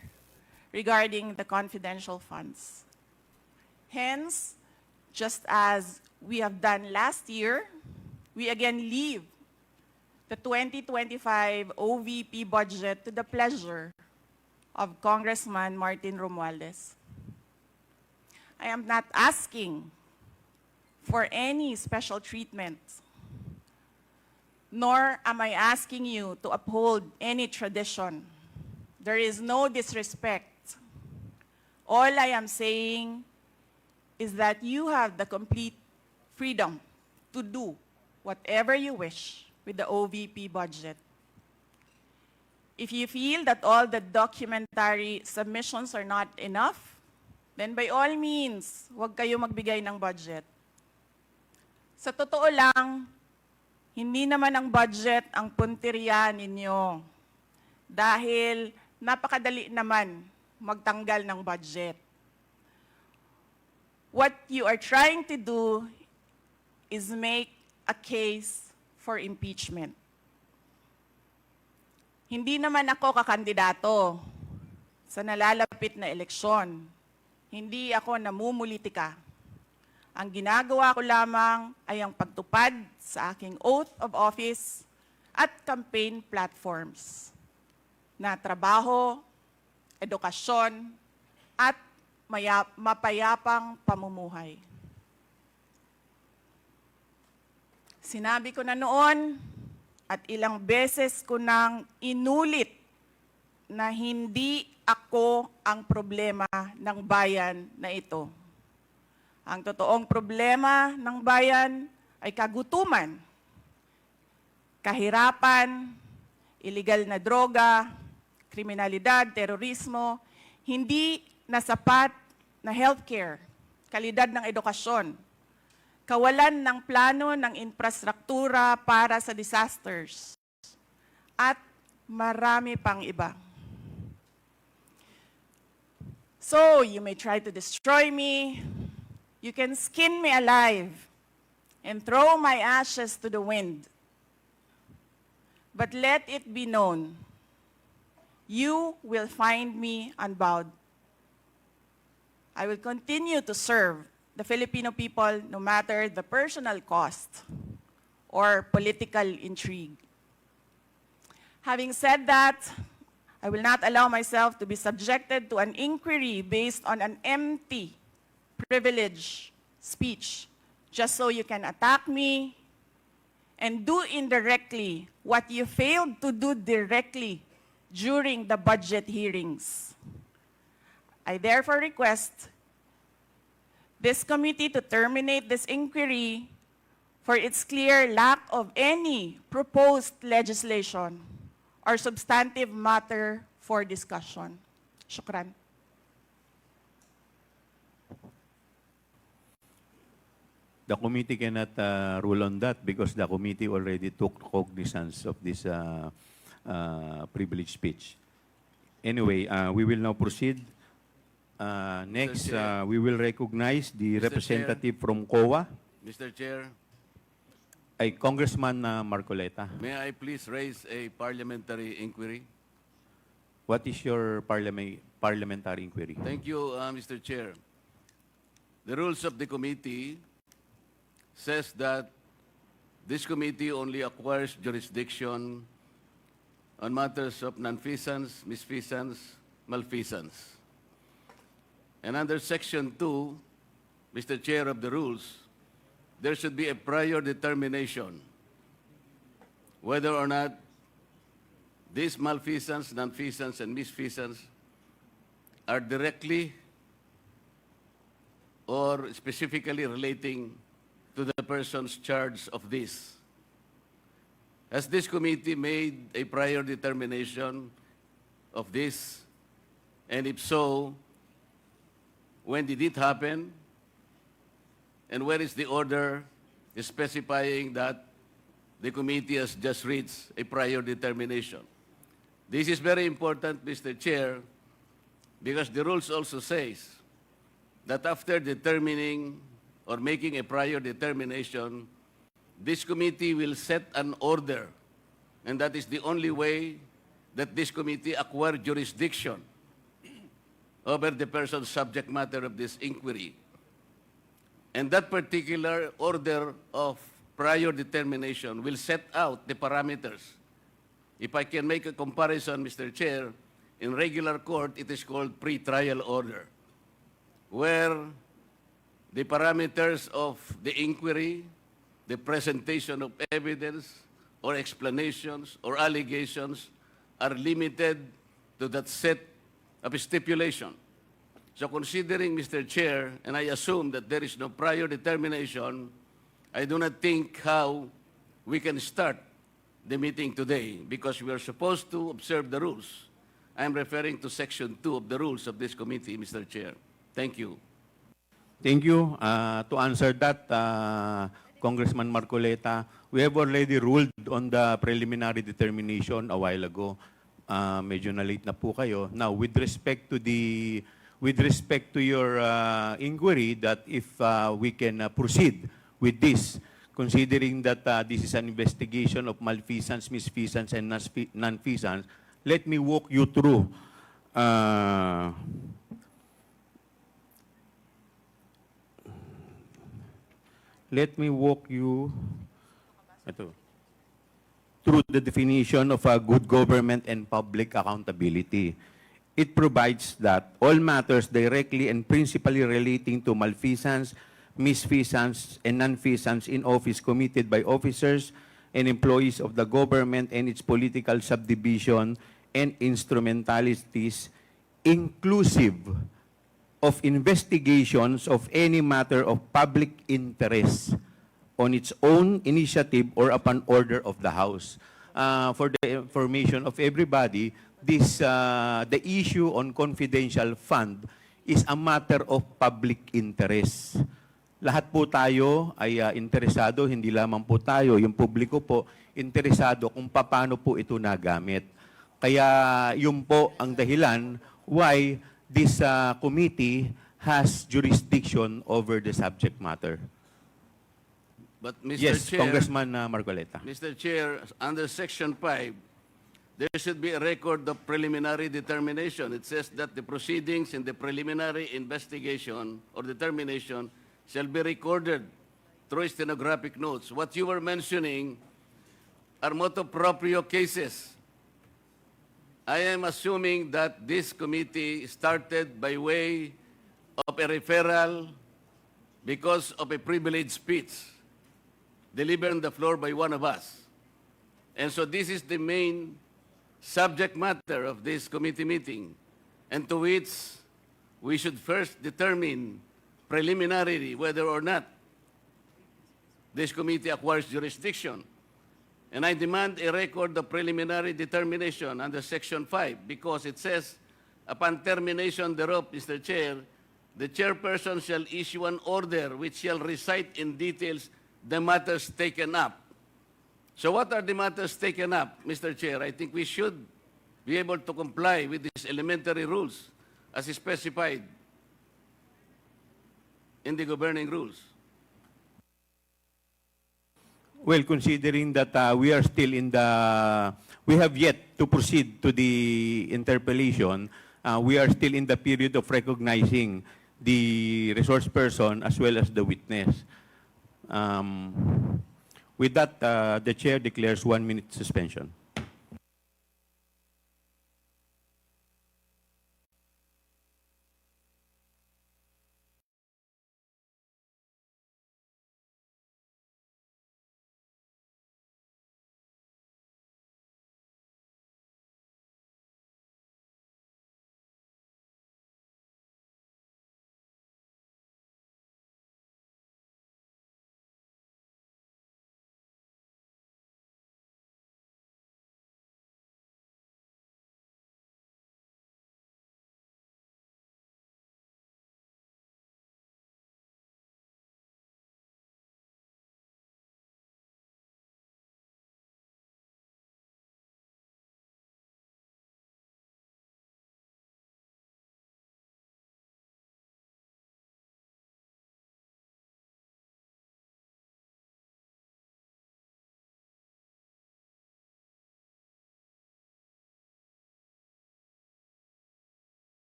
S8: regarding the confidential funds. Hence, just as we have done last year, we again leave the 2025 OVP budget to the pleasure of Congressman Martin Romualdez. I am not asking for any special treatment, nor am I asking you to uphold any tradition. There is no disrespect. All I am saying is that you have the complete freedom to do whatever you wish with the OVP budget. If you feel that all the documentary submissions are not enough, then by all means, huwag kayo magbigay ng budget. Sa totoo lang, hindi naman ang budget ang punteriya ninyo. Dahil napakadali naman magtanggal ng budget. What you are trying to do is make a case for impeachment. Hindi naman ako kakandidato sa nalalapit na eleksyon. Hindi ako namumulitika. Ang ginagawa ko lamang ay ang pagtupad sa aking oath of office at campaign platforms na trabaho, edukasyon, at mapayapang pamumuhay. Sinabi ko na noon at ilang beses ko nang inulit na hindi ako ang problema ng bayan na ito. Ang totoong problema ng bayan ay kagutuman, kahirapan, iligal na droga, kriminalidad, terorismo, hindi na sapat na healthcare, kalidad ng edukasyon, kawalan ng plano ng infrastruktura para sa disasters, at marami pang iba. So, you may try to destroy me, you can skin me alive, and throw my ashes to the wind. But let it be known, you will find me unbowed. I will continue to serve the Filipino people no matter the personal cost or political intrigue. Having said that, I will not allow myself to be subjected to an inquiry based on an empty privilege speech just so you can attack me and do indirectly what you failed to do directly during the budget hearings. I therefore request this committee to terminate this inquiry for its clear lack of any proposed legislation or substantive matter for discussion. Shukran.
S1: The committee cannot rule on that because the committee already took cognizance of this privileged speech. Anyway, we will now proceed. Next, we will recognize the
S10: Mr.
S1: representative from COA,
S10: Mr. Chair,
S1: ay Congressman Marcoleta.
S10: may I please raise a parliamentary inquiry?
S1: What is your parliamentary inquiry?
S10: Thank you, Mr. Chair. The rules of the committee says that this committee only acquires jurisdiction on matters of nonfeasance, misfeasance, malfeasance. And under Section 2, Mr. Chair of the rules, there should be a prior determination whether or not
S11: these malfeasance, nonfeasance, and misfeasance are directly or specifically relating to the persons charged of this. Has this committee made a prior determination of this? And if so, when did it happen? And where is the order specifying that the committee has just reached a prior determination? This is very important, Mr. Chair, because the rules also says that after determining or making a prior determination, this committee will set an order, and that is the only way that this committee acquire jurisdiction over the person's subject matter of this inquiry. And that particular order of prior determination will set out the parameters. If I can make a comparison, Mr. Chair, in regular court, it is called pre-trial order, where the parameters of the inquiry, the presentation of evidence or explanations or allegations are limited to that set of stipulation. So considering, Mr. Chair, and I assume that there is no prior determination, I do not think how we can start the meeting today because we are supposed to observe the rules. I am referring to Section 2 of the rules of this committee, Mr. Chair. Thank you.
S1: Thank you. To answer that, Congressman Marcoleta, we have already ruled on the preliminary determination a while ago. Medyo na-late na po kayo. Now, with respect to your inquiry, that if we can proceed with this, considering that this is an investigation of malfeasance, misfeasance, and nonfeasance, let me walk you through through the definition of good government and public accountability. It provides that all matters directly and principally relating to malfeasance, misfeasance, and nonfeasance in office committed by officers and employees of the government and its political subdivision and instrumentalities, inclusive of investigations of any matter of public interest on its own initiative or upon order of the House. For the information of everybody, the issue on confidential fund is a matter of public interest. Lahat po tayo ay interesado, hindi lamang po tayo, yung publiko po, interesado kung paano po ito nagamit. Kaya yun po ang dahilan why this committee has jurisdiction over the subject matter.
S11: But Mr.
S1: Yes,
S11: Chair,
S1: Congressman Marcoleta.
S11: Mr. Chair, under Section 5, there should be a record of preliminary determination. It says that the proceedings in the preliminary investigation or determination shall be recorded through stenographic notes. What you were mentioning are motu proprio cases. I am assuming that this committee started by way of a referral because of a privileged speech delivered on the floor by one of us. And so this is the main subject matter of this committee meeting, and to which we should first determine preliminarily whether or not this committee acquires jurisdiction. And I demand a record of preliminary determination under Section 5 because it says, upon termination thereof, Mr. Chair, the chairperson shall issue an order which shall recite in details the matters taken up. So what are the matters taken up, Mr. Chair? I think we should be able to comply with these elementary rules as specified in the governing rules.
S1: Well, considering that we have yet to proceed to the interpellation, we are still in the period of recognizing the resource person as well as the witness. With that, the chair declares 1 minute suspension.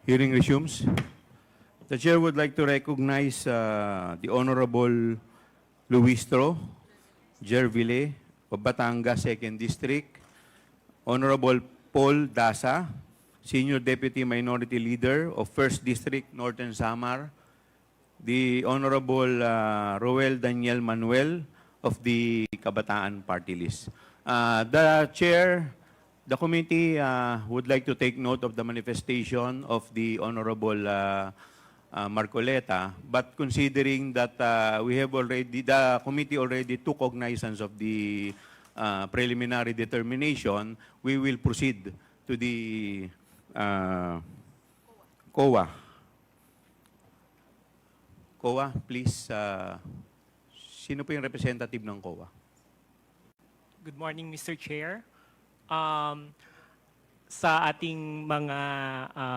S1: Hearing resumes. The chair would like to recognize the Honorable Luistro Gerville of Batangas 2nd District, Honorable Paul Dasa, Senior Deputy Minority Leader of 1st District, Northern Samar, the Honorable Roel Daniel Manuel of the Kabataan Party List. The committee would like to take note of the manifestation of the Honorable Marcoleta, but considering that the committee already took cognizance of the preliminary determination, we will proceed to the COA. COA, please. Sino po yung representative ng COA?
S12: Good morning, Mr. Chair. Sa ating mga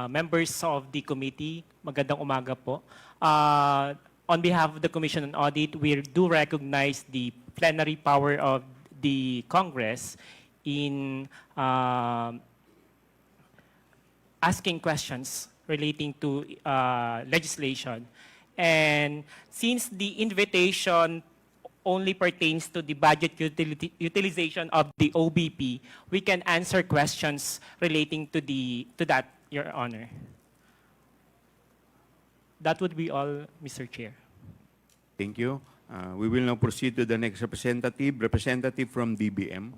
S12: members of the committee, magandang umaga po. On behalf of the Commission on Audit, we do recognize the plenary power of the Congress in asking questions relating to legislation. And since the invitation only pertains to the budget utilization of the OBP, we can answer questions relating to that, Your Honor. That would be all, Mr. Chair.
S1: Thank you. We will now proceed to the next representative from DBM.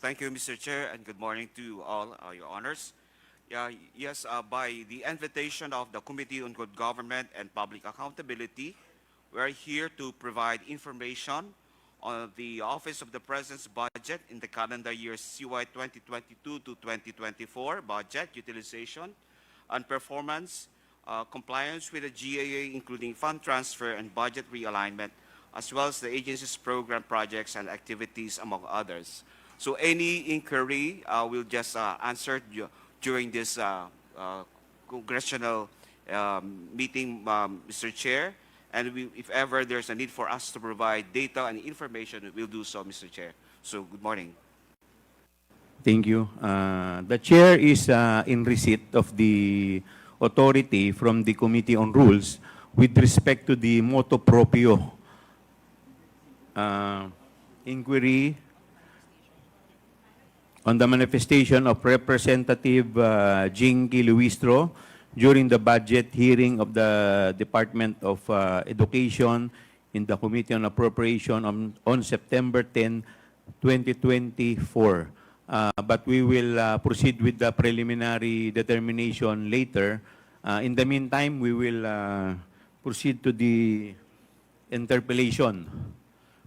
S13: Thank you, Mr. Chair, and good morning to all your honors. Yes, by the invitation of the Committee on Good Government and Public Accountability, we are here to provide information on the Office of the President's budget in the calendar year CY 2022 to 2024 budget utilization and performance, compliance with the GAA, including fund transfer and budget realignment, as well as the agency's program projects and activities, among others. So any inquiry we'll just answer during this congressional meeting, Mr. Chair. And if ever there's a need for us to provide data and information, we'll do so, Mr. Chair. So, good morning.
S1: Thank you. The chair is in receipt of the authority from the Committee on Rules with respect to the motu proprio inquiry on the manifestation of Representative Jinky Luistro during the budget hearing of the Department of Education in the Committee on Appropriation on September 10, 2024. But we will proceed with the preliminary determination later. In the meantime, we will proceed to the interpellation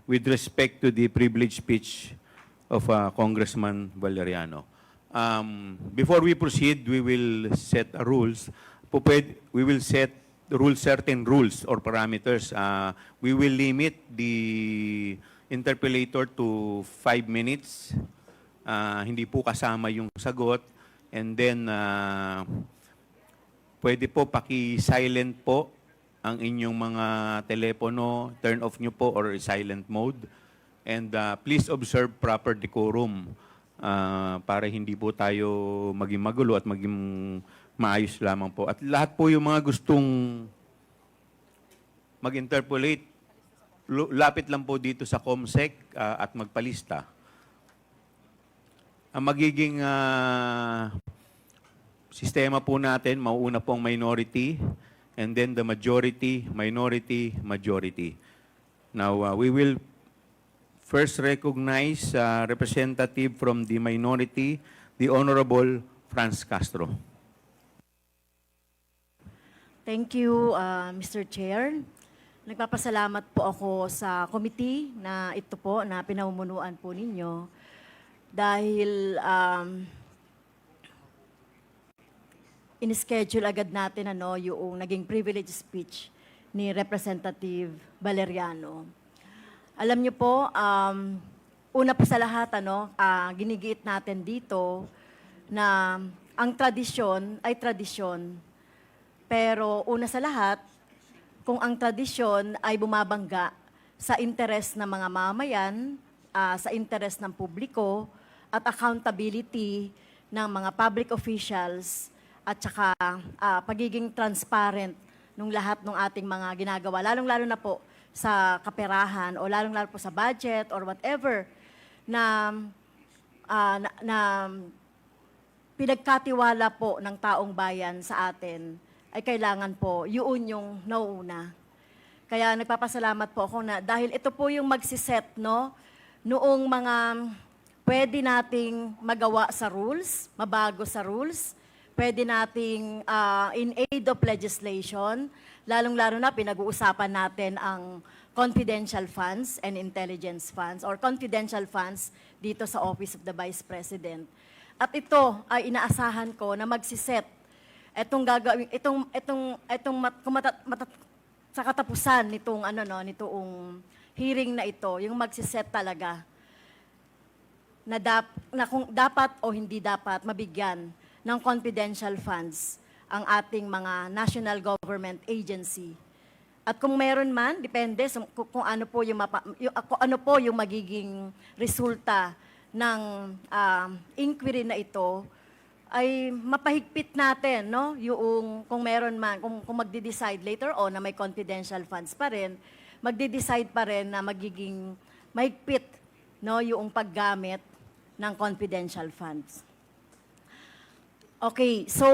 S1: with respect to the privileged speech of Congressman Valeriano. Before we proceed, we will set rules. We will set certain rules or parameters. We will limit the interpellator to 5 minutes. Hindi po kasama yung sagot. And then, pwede po paki-silent po ang inyong mga telepono. Turn off nyo po or silent mode. And please observe proper decorum. Para hindi po tayo maging magulo at maging maayos lamang po. At lahat po yung mga gustong mag-interpolate, lapit lang po dito sa COMSEC at magpalista. Ang magiging sistema po natin, mauuna po ang minority, and then the majority, minority, majority. Now, we will first recognize representative from the minority, the Honorable Franz Castro.
S14: Thank you, Mr. Chair. Nagpapasalamat po ako sa committee na ito po na pinamumunuan po ninyo dahil in-schedule agad natin yung naging privilege speech ni Representative Valeriano. Alam niyo po, una po sa lahat, ginigiit natin dito na ang tradisyon ay tradisyon. Pero una sa lahat, kung ang tradisyon ay bumabangga sa interes ng mga mamayan, sa interes ng publiko, at accountability ng mga public officials at saka pagiging transparent ng lahat ng ating mga ginagawa, lalong-lalo na po sa kaperahan o lalong-lalo po sa budget or whatever na, na pinagkatiwala po ng taong bayan sa atin, ay kailangan po yun yung nauuna. Kaya nagpapasalamat po ako na dahil ito po yung magsiset, no, noong mga pwede nating magawa sa rules, mabago sa rules, pwede nating in aid of legislation, lalong-lalo na pinag-uusapan natin ang confidential funds and intelligence funds or confidential funds dito sa Office of the Vice President. At ito ay inaasahan ko na magsiset itong gagawin sa katapusan nitong hearing na ito, yung magsiset talaga na kung dapat o hindi dapat mabigyan ng confidential funds ang ating mga national government agency. At kung meron man, depende kung ano po yung magiging resulta ng inquiry na ito, ay mapahigpit natin, no? Yung kung meron man, kung magde-decide later on na may confidential funds pa rin, magde-decide pa rin na magiging mahigpit, no, yung paggamit ng confidential funds. Okay, so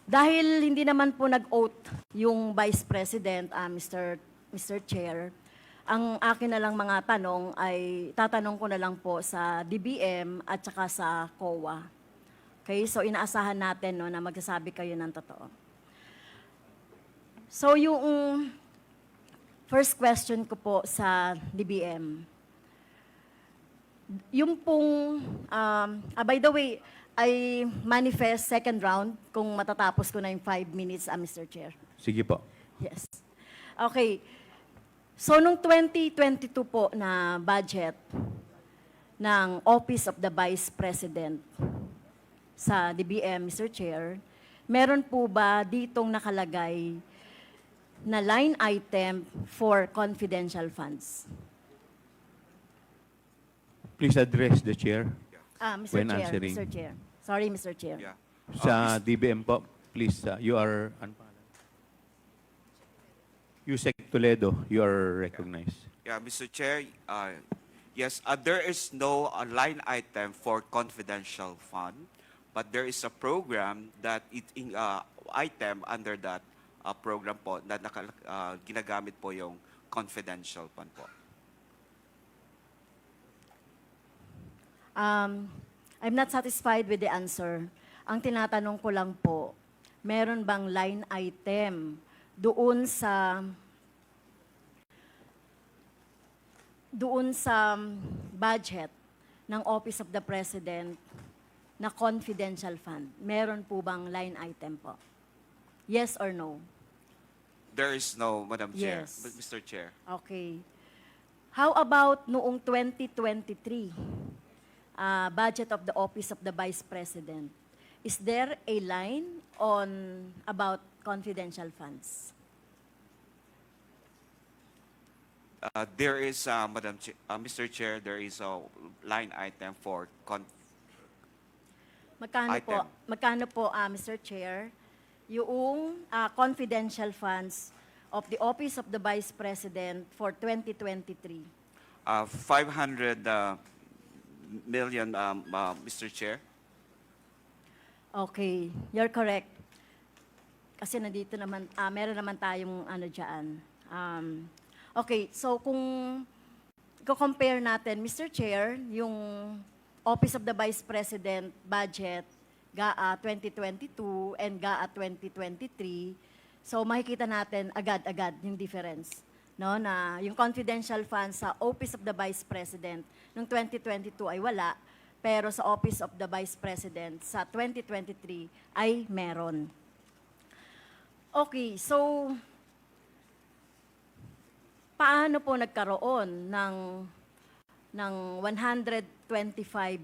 S14: dahil hindi naman po nag-oath yung Vice President, Mr. Chair, ang akin na lang mga tanong ay tatanong ko na lang po sa DBM at saka sa COA. Okay, so inaasahan natin, no, na magsasabi kayo ng totoo. So yung first question ko po sa DBM, yung pong, by the way, I manifest second round kung matatapos ko na yung 5 minutes, Mr. Chair.
S1: Sige po.
S14: Yes. Okay. So, nung 2022 po na budget ng Office of the Vice President sa DBM, Mr. Chair, meron po ba ditong nakalagay na line item for confidential funds?
S1: Please address the chair
S14: Mr.
S1: when
S14: Chair,
S1: answering.
S14: Mr. Chair. Sorry, Mr. Chair.
S13: Yeah.
S1: Sa DBM po, please, you are, Yusek Toledo, you are recognized.
S13: Yeah, Mr. Chair, yes, there is no line item for confidential fund, but there is a program that item under that program po na ginagamit po yung confidential fund po.
S14: I'm not satisfied with the answer. Ang tinatanong ko lang po, meron bang line item doon sa budget ng Office of the President na confidential fund? Meron po bang line item po? Yes or no?
S13: There is no, Madam Chair,
S14: Yes.
S13: Mr. Chair.
S14: Okay. How about noong 2023? Budget of the Office of the Vice President. Is there a line on about confidential funds?
S13: There is, Mr. Chair, there is a line item for
S14: Magkano po, Mr. Chair, yung confidential funds of the Office of the Vice President for 2023?
S13: 500 million, Mr. Chair.
S14: Okay, you're correct. Kasi nandito naman, meron naman tayong dyan. Okay, so kung compare natin, Mr. Chair, yung Office of the Vice President budget, GAA 2022 and GAA 2023, so makikita natin agad-agad yung difference. No, na yung confidential funds sa Office of the Vice President noong 2022 ay wala, pero sa Office of the Vice President sa 2023 ay meron. Okay, so paano po nagkaroon ng 125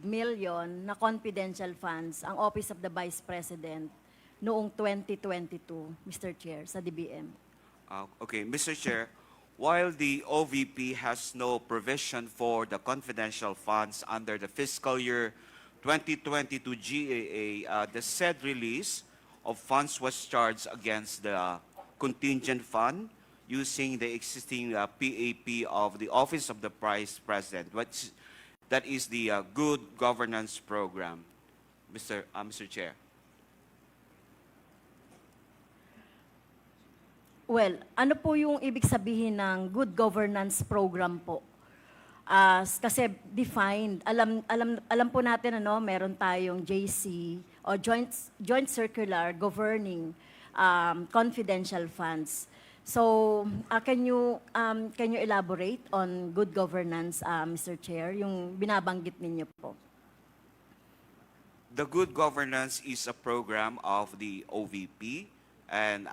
S14: million na confidential funds ang Office of the Vice President noong 2022, Mr. Chair, sa DBM?
S13: Okay, Mr. Chair, while the OVP has no provision for the confidential funds under the fiscal year 2022 GAA, the said release of funds was charged against the contingent fund using the existing PAP of the Office of the Vice President. That is the Good Governance Program, Mr. Chair.
S14: Well, ano po yung ibig sabihin ng good governance program po? Kasi defined, alam po natin meron tayong JC o joint circular governing confidential funds. So, can you elaborate on good governance, Mr. Chair, yung binabanggit ninyo po?
S13: The Good Governance is a program of the OVP, and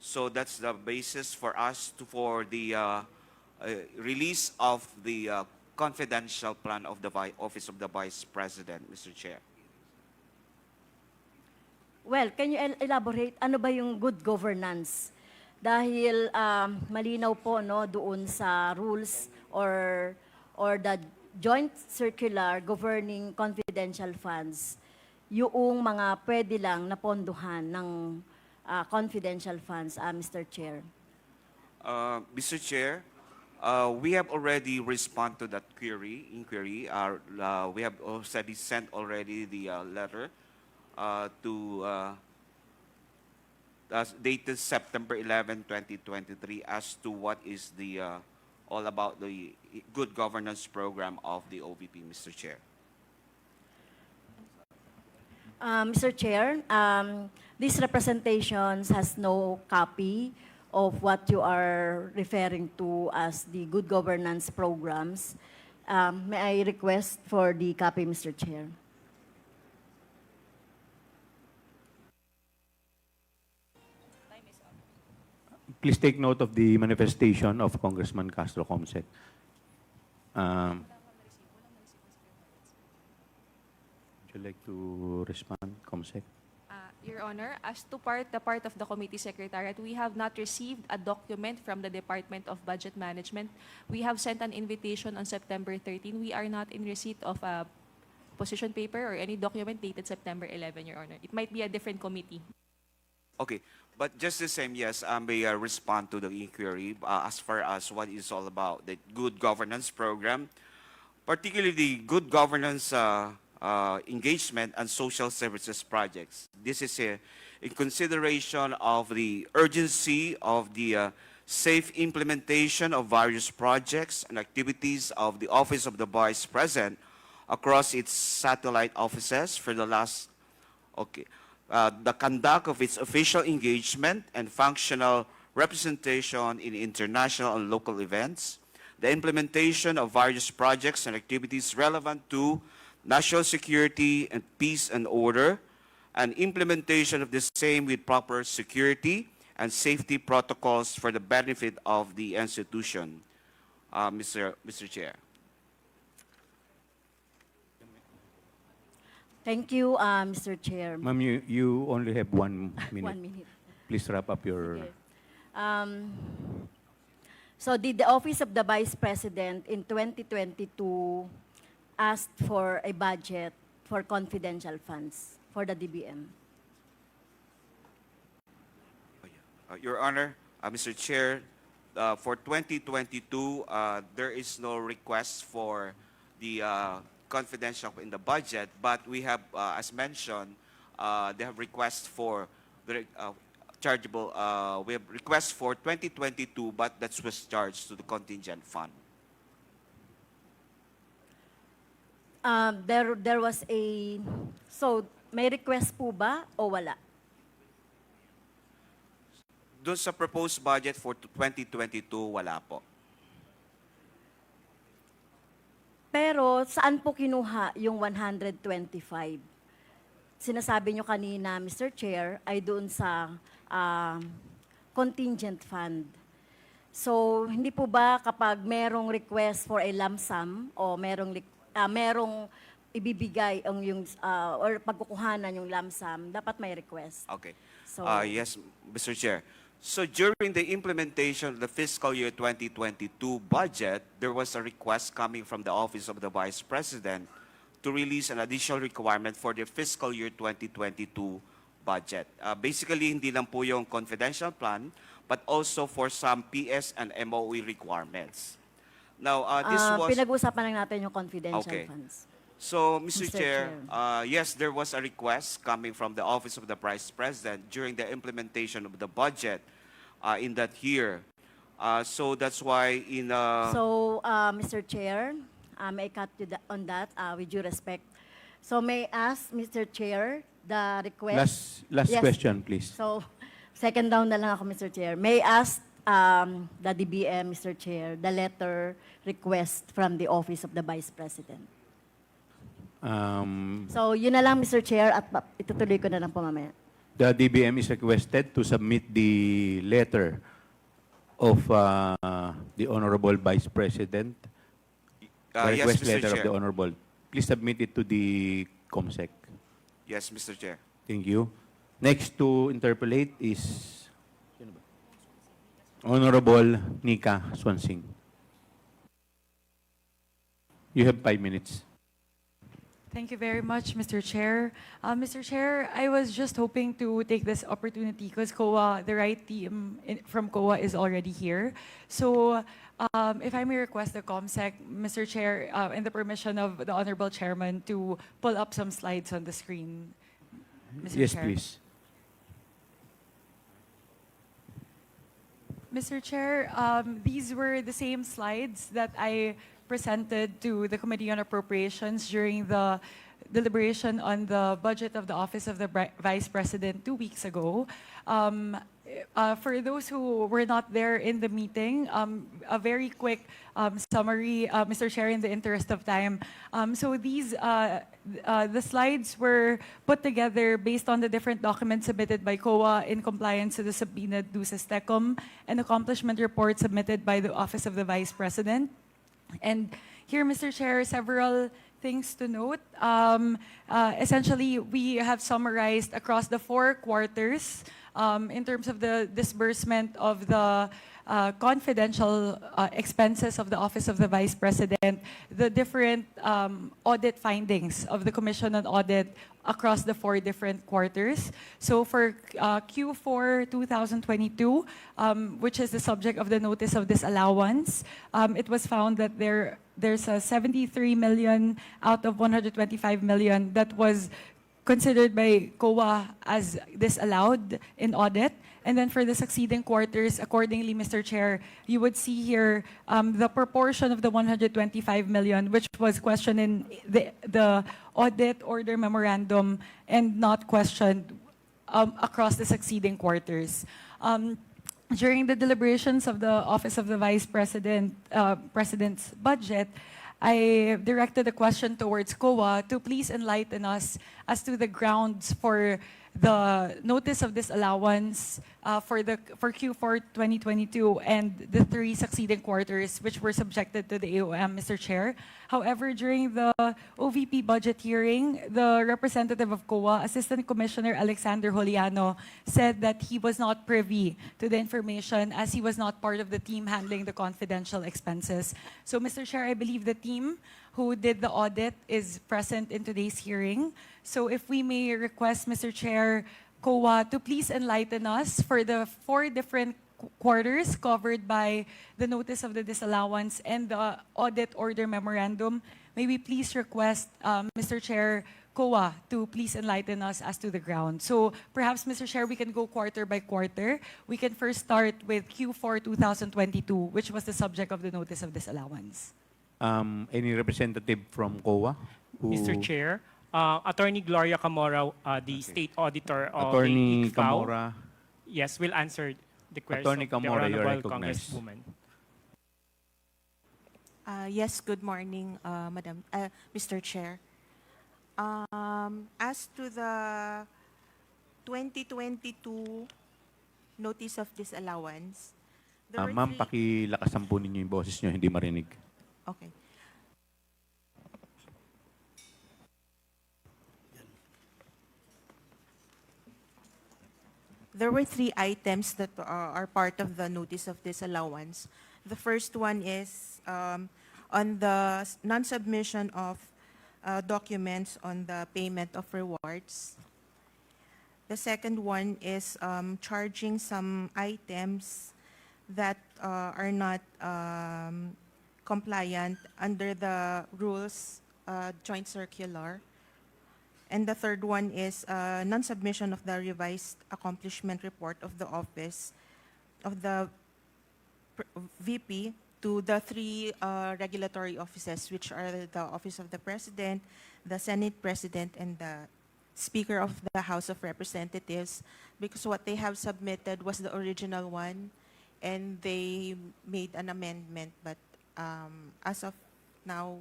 S13: so that's the basis for us for the release of the confidential plan of the Office of the Vice President, Mr. Chair.
S14: Well, can you elaborate ano ba yung good governance? Dahil malinaw po doon sa rules or the joint circular governing confidential funds, yung mga pwede lang napondohan ng confidential funds, Mr. Chair.
S13: Mr. Chair, we have already responded to that inquiry. We have already sent already the letter dated September 11, 2023, as to what is the all about the good governance program of the OVP, Mr. Chair.
S14: Mr. Chair, these representations has no copy of what you are referring to as the good governance programs. May I request for the copy, Mr. Chair?
S1: Please take note of the manifestation of Congressman Castro Comsec. Would you like to respond, Comsec?
S2: Your Honor, as to the part of the committee secretariat, we have not received a document from the Department of Budget Management. We have sent an invitation on September 13. We are not in receipt of a position paper or any document dated September 11, Your Honor. It might be a different committee.
S13: Okay, but just the same, yes, I may respond to the inquiry as far as what is all about the good governance program, particularly the good governance engagement and social services projects. This is in consideration of the urgency of the safe implementation of various projects and activities of the Office of the Vice President across its satellite offices for the last, the conduct of its official engagement and functional representation in international and local events, the implementation of various projects and activities relevant to national security and peace and order, and implementation of the same with proper security and safety protocols for the benefit of the institution, Mr. Chair.
S14: Thank you, Mr. Chair.
S1: Ma'am, you only have 1 minute.
S14: 1 minute.
S1: Please wrap up your...
S14: Sige. So did the Office of the Vice President in 2022 asked for a budget for confidential funds for the DBM?
S13: Your Honor, Mr. Chair, for 2022, there is no request for the confidential in the budget, but we have, as mentioned, they have requests for the chargeable, we have requests for 2022, but that was charged to the contingent fund.
S14: There was so may request po ba o wala?
S13: Doon sa proposed budget for 2022, wala po.
S14: Pero saan po kinuha yung 125? Sinasabi nyo kanina, Mr. Chair, ay doon sa contingent fund. So, hindi po ba kapag merong request for a lump sum o merong ibibigay or pagkukuhanan yung lump sum, dapat may request?
S13: Okay.
S14: So,
S13: Yes, Mr. Chair. So during the implementation of the fiscal year 2022 budget, there was a request coming from the Office of the Vice President to release an additional requirement for the fiscal year 2022 budget. Basically, hindi lang po yung confidential plan, but also for some PS and MOE requirements. Now, this was...
S14: Pinag-usapan lang natin yung confidential
S13: Okay.
S14: funds.
S13: So, Mr.
S14: Mr.
S13: Chair,
S14: Chair.
S13: yes, there was a request coming from the Office of the Vice President during the implementation of the budget in that year. So that's why in...
S14: So, Mr. Chair, may I cut you on that with due respect. So may I ask, Mr. Chair, the request...
S1: Last
S14: Yes.
S1: question, please.
S14: So, second down na lang ako, Mr. Chair. May I ask the DBM, Mr. Chair, the letter request from the Office of the Vice President. So, yun na lang, Mr. Chair, at itutuloy ko na lang po mamaya.
S1: The DBM is requested to submit the letter of the Honorable Vice President. The
S13: yes,
S1: request
S13: Mr.
S1: letter of
S13: Chair.
S1: the Honorable. Please submit it to the COMSEC.
S13: Yes, Mr. Chair.
S1: Thank you. Next to interpolate is Honorable Nika Swansing. You have 5 minutes.
S15: Thank you very much, Mr. Chair. Mr. Chair, I was just hoping to take this opportunity because COA, the right team from COA is already here. So if I may request the COMSEC, Mr. Chair, and the permission of the Honorable Chairman to pull up some slides on the screen. Mr.
S1: Yes,
S15: Chair.
S1: please.
S15: Mr. Chair, these were the same slides that I presented to the Committee on Appropriations during the deliberation on the budget of the Office of the Vice President 2 weeks ago. For those who were not there in the meeting, a very quick summary, Mr. Chair, in the interest of time. So these, the slides were put together based on the different documents submitted by COA in compliance to the subpoenaed duces tecum and accomplishment report submitted by the Office of the Vice President. And here, Mr. Chair, several things to note. Essentially, we have summarized across the 4 quarters in terms of the disbursement of the confidential expenses of the Office of the Vice President, the different audit findings of the Commission on Audit across the 4 different quarters. So for Q4 2022, which is the subject of the notice of disallowance, it was found that there's a 73 million out of 125 million that was considered by COA as disallowed in audit. And then for the succeeding quarters, accordingly, Mr. Chair, you would see here the proportion of the 125 million, which was questioned in the audit order memorandum and not questioned across the succeeding quarters. During the deliberations of the Office of the Vice President, President's budget, I directed a question towards COA to please enlighten us as to the grounds for the notice of disallowance for Q4 2022 and the 3 succeeding quarters which were subjected to the AOM, Mr. Chair. However, during the OVP budget hearing, the representative of COA, Assistant Commissioner Alexander Juliano, said that he was not privy to the information as he was not part of the team handling the confidential expenses. So, Mr. Chair, I believe the team who did the audit is present in today's hearing. So if we may request, Mr. Chair, COA to please enlighten us for the 4 different quarters covered by the notice of the disallowance and the audit order memorandum, may we please request, Mr. Chair, COA to please enlighten us as to the ground. So perhaps, Mr. Chair, we can go quarter by quarter. We can first start with Q4 2022, which was the subject of the notice of disallowance.
S1: Any representative from COA?
S12: Mr. Chair, Attorney Gloria Camora, the State Auditor of
S1: Attorney
S12: the ICFAO,
S1: Camora.
S12: yes, will answer the question
S1: Attorney
S12: of the
S1: Camora, you're
S12: Honorable
S1: recognized.
S12: Congresswoman.
S16: Yes, good morning, Madam, Mr. Chair. As to the 2022 notice of disallowance, there were
S1: Ma'am,
S16: 3
S1: pakilakasan po ninyo yung boses nyo, hindi marinig.
S16: Okay. there were three items that are part of the notice of disallowance. The first one is on the non-submission of documents on the payment of rewards. The second one is charging some items that are not compliant under the rules joint circular. And the third one is non-submission of the revised accomplishment report of the office of the VP to the three regulatory offices, which are the Office of the President, the Senate President, and the Speaker of the House of Representatives, because what they have submitted was the original one, and they made an amendment, but as of now,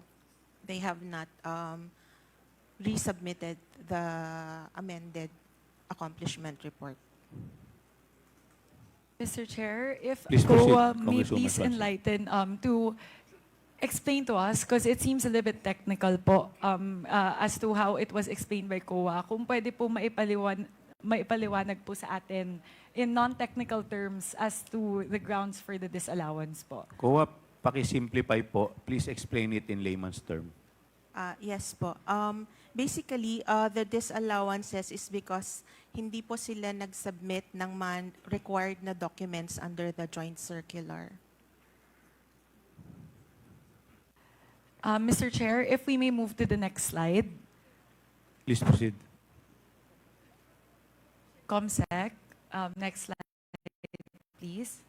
S16: they have not resubmitted the amended accomplishment report.
S15: Mr. Chair, if
S1: Please proceed,
S15: COA may
S1: Congresswoman
S15: please
S1: Swansea.
S15: enlighten to explain to us, because it seems a little bit technical po, as to how it was explained by COA. Kung pwede po maipaliwanag po sa atin in non-technical terms as to the grounds for the disallowance po.
S1: COA, paki-simplify po. Please explain it in layman's term.
S16: Yes po. Basically, the disallowances is because hindi po sila nag-submit ng required na documents under the joint circular.
S15: Mr. Chair, if we may move to the next slide.
S1: Please proceed.
S15: ComSec, next slide, please.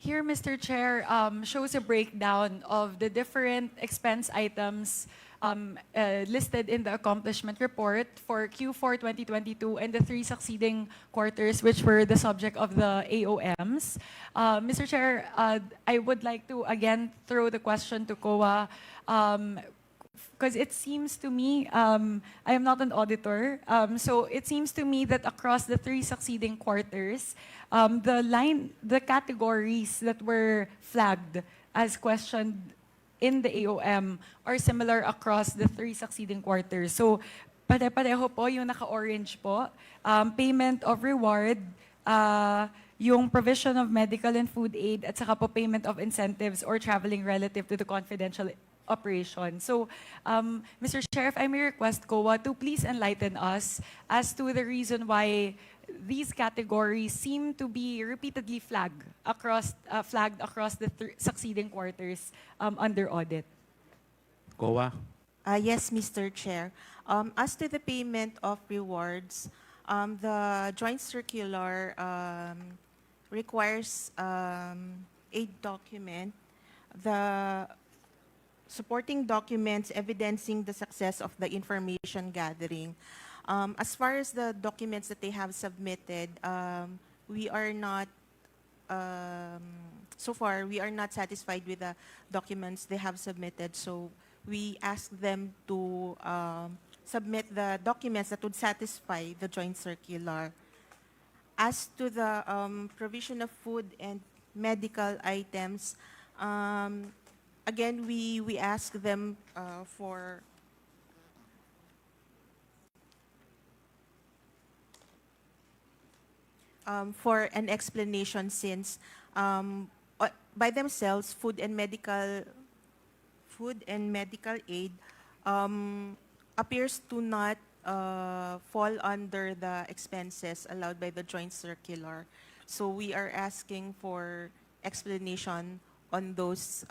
S15: Here, Mr. Chair, shows a breakdown of the different expense items listed in the accomplishment report for Q4 2022 and the three succeeding quarters, which were the subject of the AOMs. Mr. Chair, I would like to again throw the question to COA, because it seems to me, I am not an auditor, so it seems to me that across the three succeeding quarters, the categories that were flagged as questioned in the AOM are similar across the three succeeding quarters. So, pare-pareho po yung naka-orange po. Payment of reward, yung provision of medical and food aid, at saka po payment of incentives or traveling relative to the confidential operation. So, Mr. Chair, if I may request COA to please enlighten us as to the reason why these categories seem to be repeatedly flagged across the succeeding quarters under audit.
S1: COA.
S16: Yes, Mr. Chair. As to the payment of rewards, the joint circular requires a document, the supporting documents evidencing the success of the information gathering. As far as the documents that they have submitted, we are not, so far, we are not satisfied with the documents they have submitted. So we ask them to submit the documents that would satisfy the joint circular. As to the provision of food and medical items, again, we ask them for an explanation, since by themselves, food and medical aid appears to not fall under the expenses allowed by the joint circular. So we are asking for explanation on those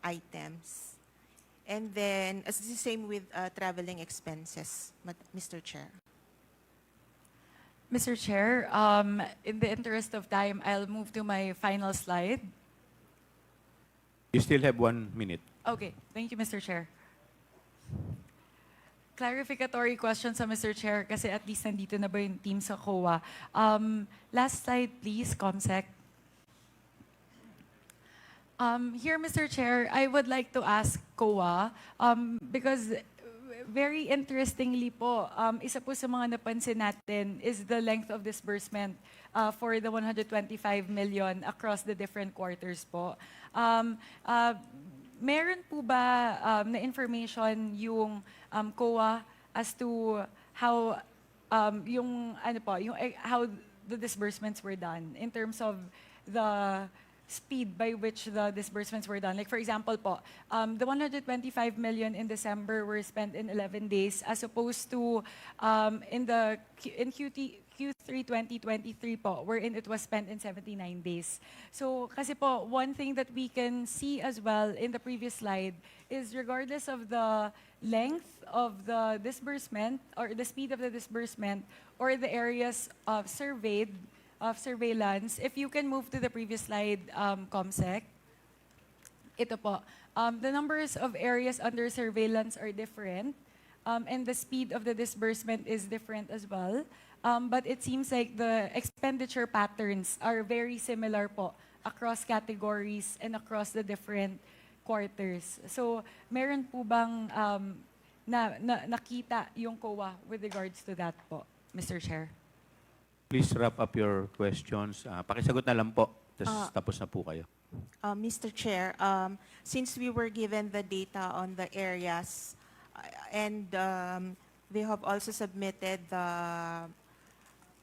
S16: items. And then, it's the same with traveling expenses, Mr. Chair.
S15: Mr. Chair, in the interest of time, I'll move to my final slide.
S1: You still have 1 minute.
S15: Okay, thank you, Mr. Chair. Clarificatory question sa Mr. Chair, kasi at least nandito na ba yung team sa COA. Last slide, please, ComSec. Here, Mr. Chair, I would like to ask COA, because very interestingly po, isa po sa mga napansin natin is the length of disbursement for the 125 million across the different quarters po. meron po ba na information yung COA as to how how the disbursements were done in terms of the speed by which the disbursements were done? Like for example po, the 125 million in December were spent in 11 days as opposed to in Q3 2023 po, wherein it was spent in 79 days. So kasi po, one thing that we can see as well in the previous slide is regardless of the length of the disbursement or the speed of the disbursement or the areas of surveillance, if you can move to the previous slide, Comsec. Ito po, the numbers of areas under surveillance are different, and the speed of the disbursement is different as well. But it seems like the expenditure patterns are very similar po across categories and across the different quarters. So, meron po bang nakita yung COA with regards to that po, Mr. Chair?
S1: Please wrap up your questions. Pakisagot na lang po, tapos na po kayo.
S16: Mr. Chair, since we were given the data on the areas and they have also submitted the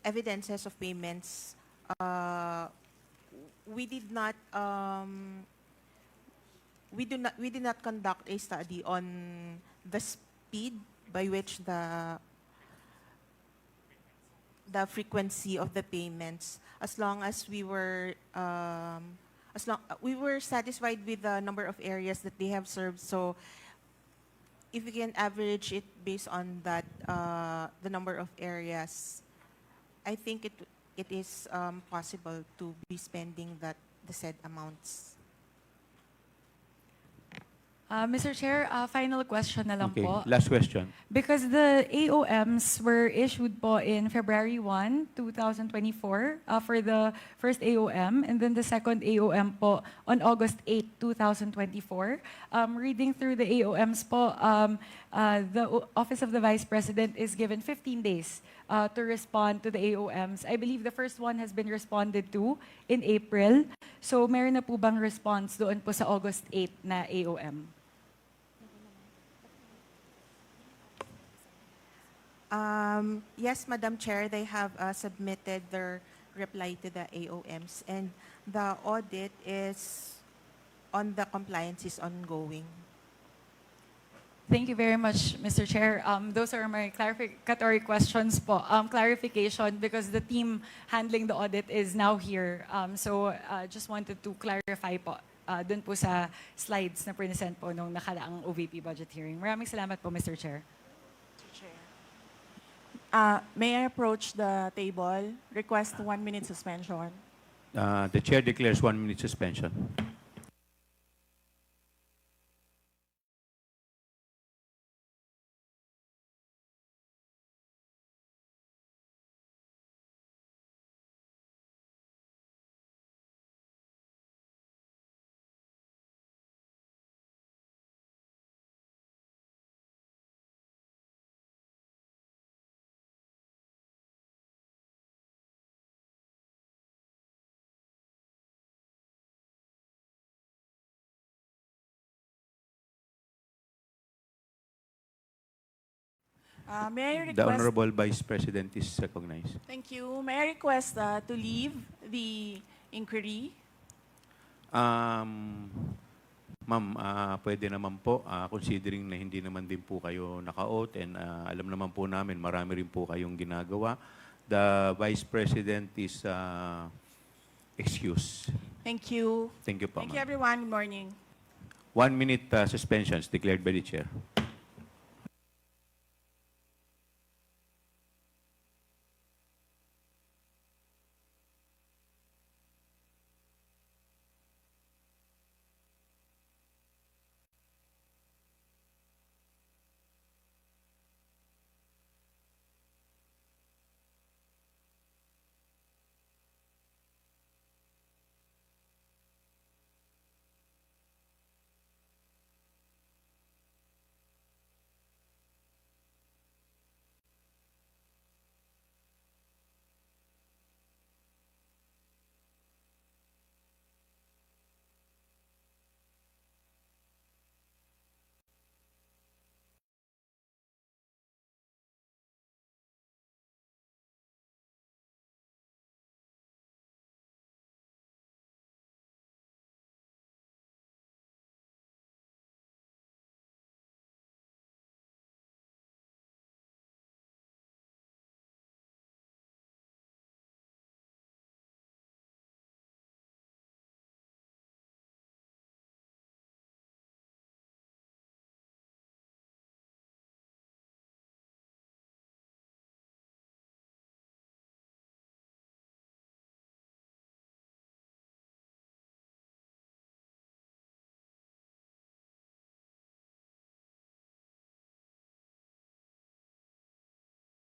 S16: evidences of payments, we did not conduct a study on the speed by which the frequency of the payments, as long as we were satisfied with the number of areas that they have served. So if we can average it based on that, the number of areas, I think it is possible to be spending the said amounts.
S15: Mr. Chair, final question na lang
S1: Okay,
S15: po.
S1: last question.
S15: Because the AOMs were issued po in February 1, 2024 for the first AOM, and then the second AOM po on August 8, 2024. Reading through the AOMs po, the Office of the Vice President is given 15 days to respond to the AOMs. I believe the first one has been responded to in April. So meron na po bang response doon po sa August 8 na AOM?
S16: Yes, Madam Chair, they have submitted their reply to the AOMs, and the audit is on the compliance is ongoing.
S15: Thank you very much, Mr. Chair. Those are my clarificatory questions po. Clarification because the team handling the audit is now here. So just wanted to clarify po dun po sa slides na present po nung nakalaang OVP budget hearing. Maraming salamat po, Mr. Chair.
S8: May I approach the table? Request 1 minute suspension.
S1: The chair declares 1 minute suspension.
S8: May I request...
S1: The Honorable Vice President is recognized.
S8: Thank you. May I request to leave the inquiry?
S1: Ma'am, pwede naman po, considering na hindi naman din po kayo naka-oath and alam naman po namin, marami rin po kayong ginagawa. The Vice President is excused.
S8: Thank you.
S1: Thank you po,
S8: Thank you,
S1: ma'am.
S8: everyone. Good morning.
S1: 1 minute suspensions declared by the chair.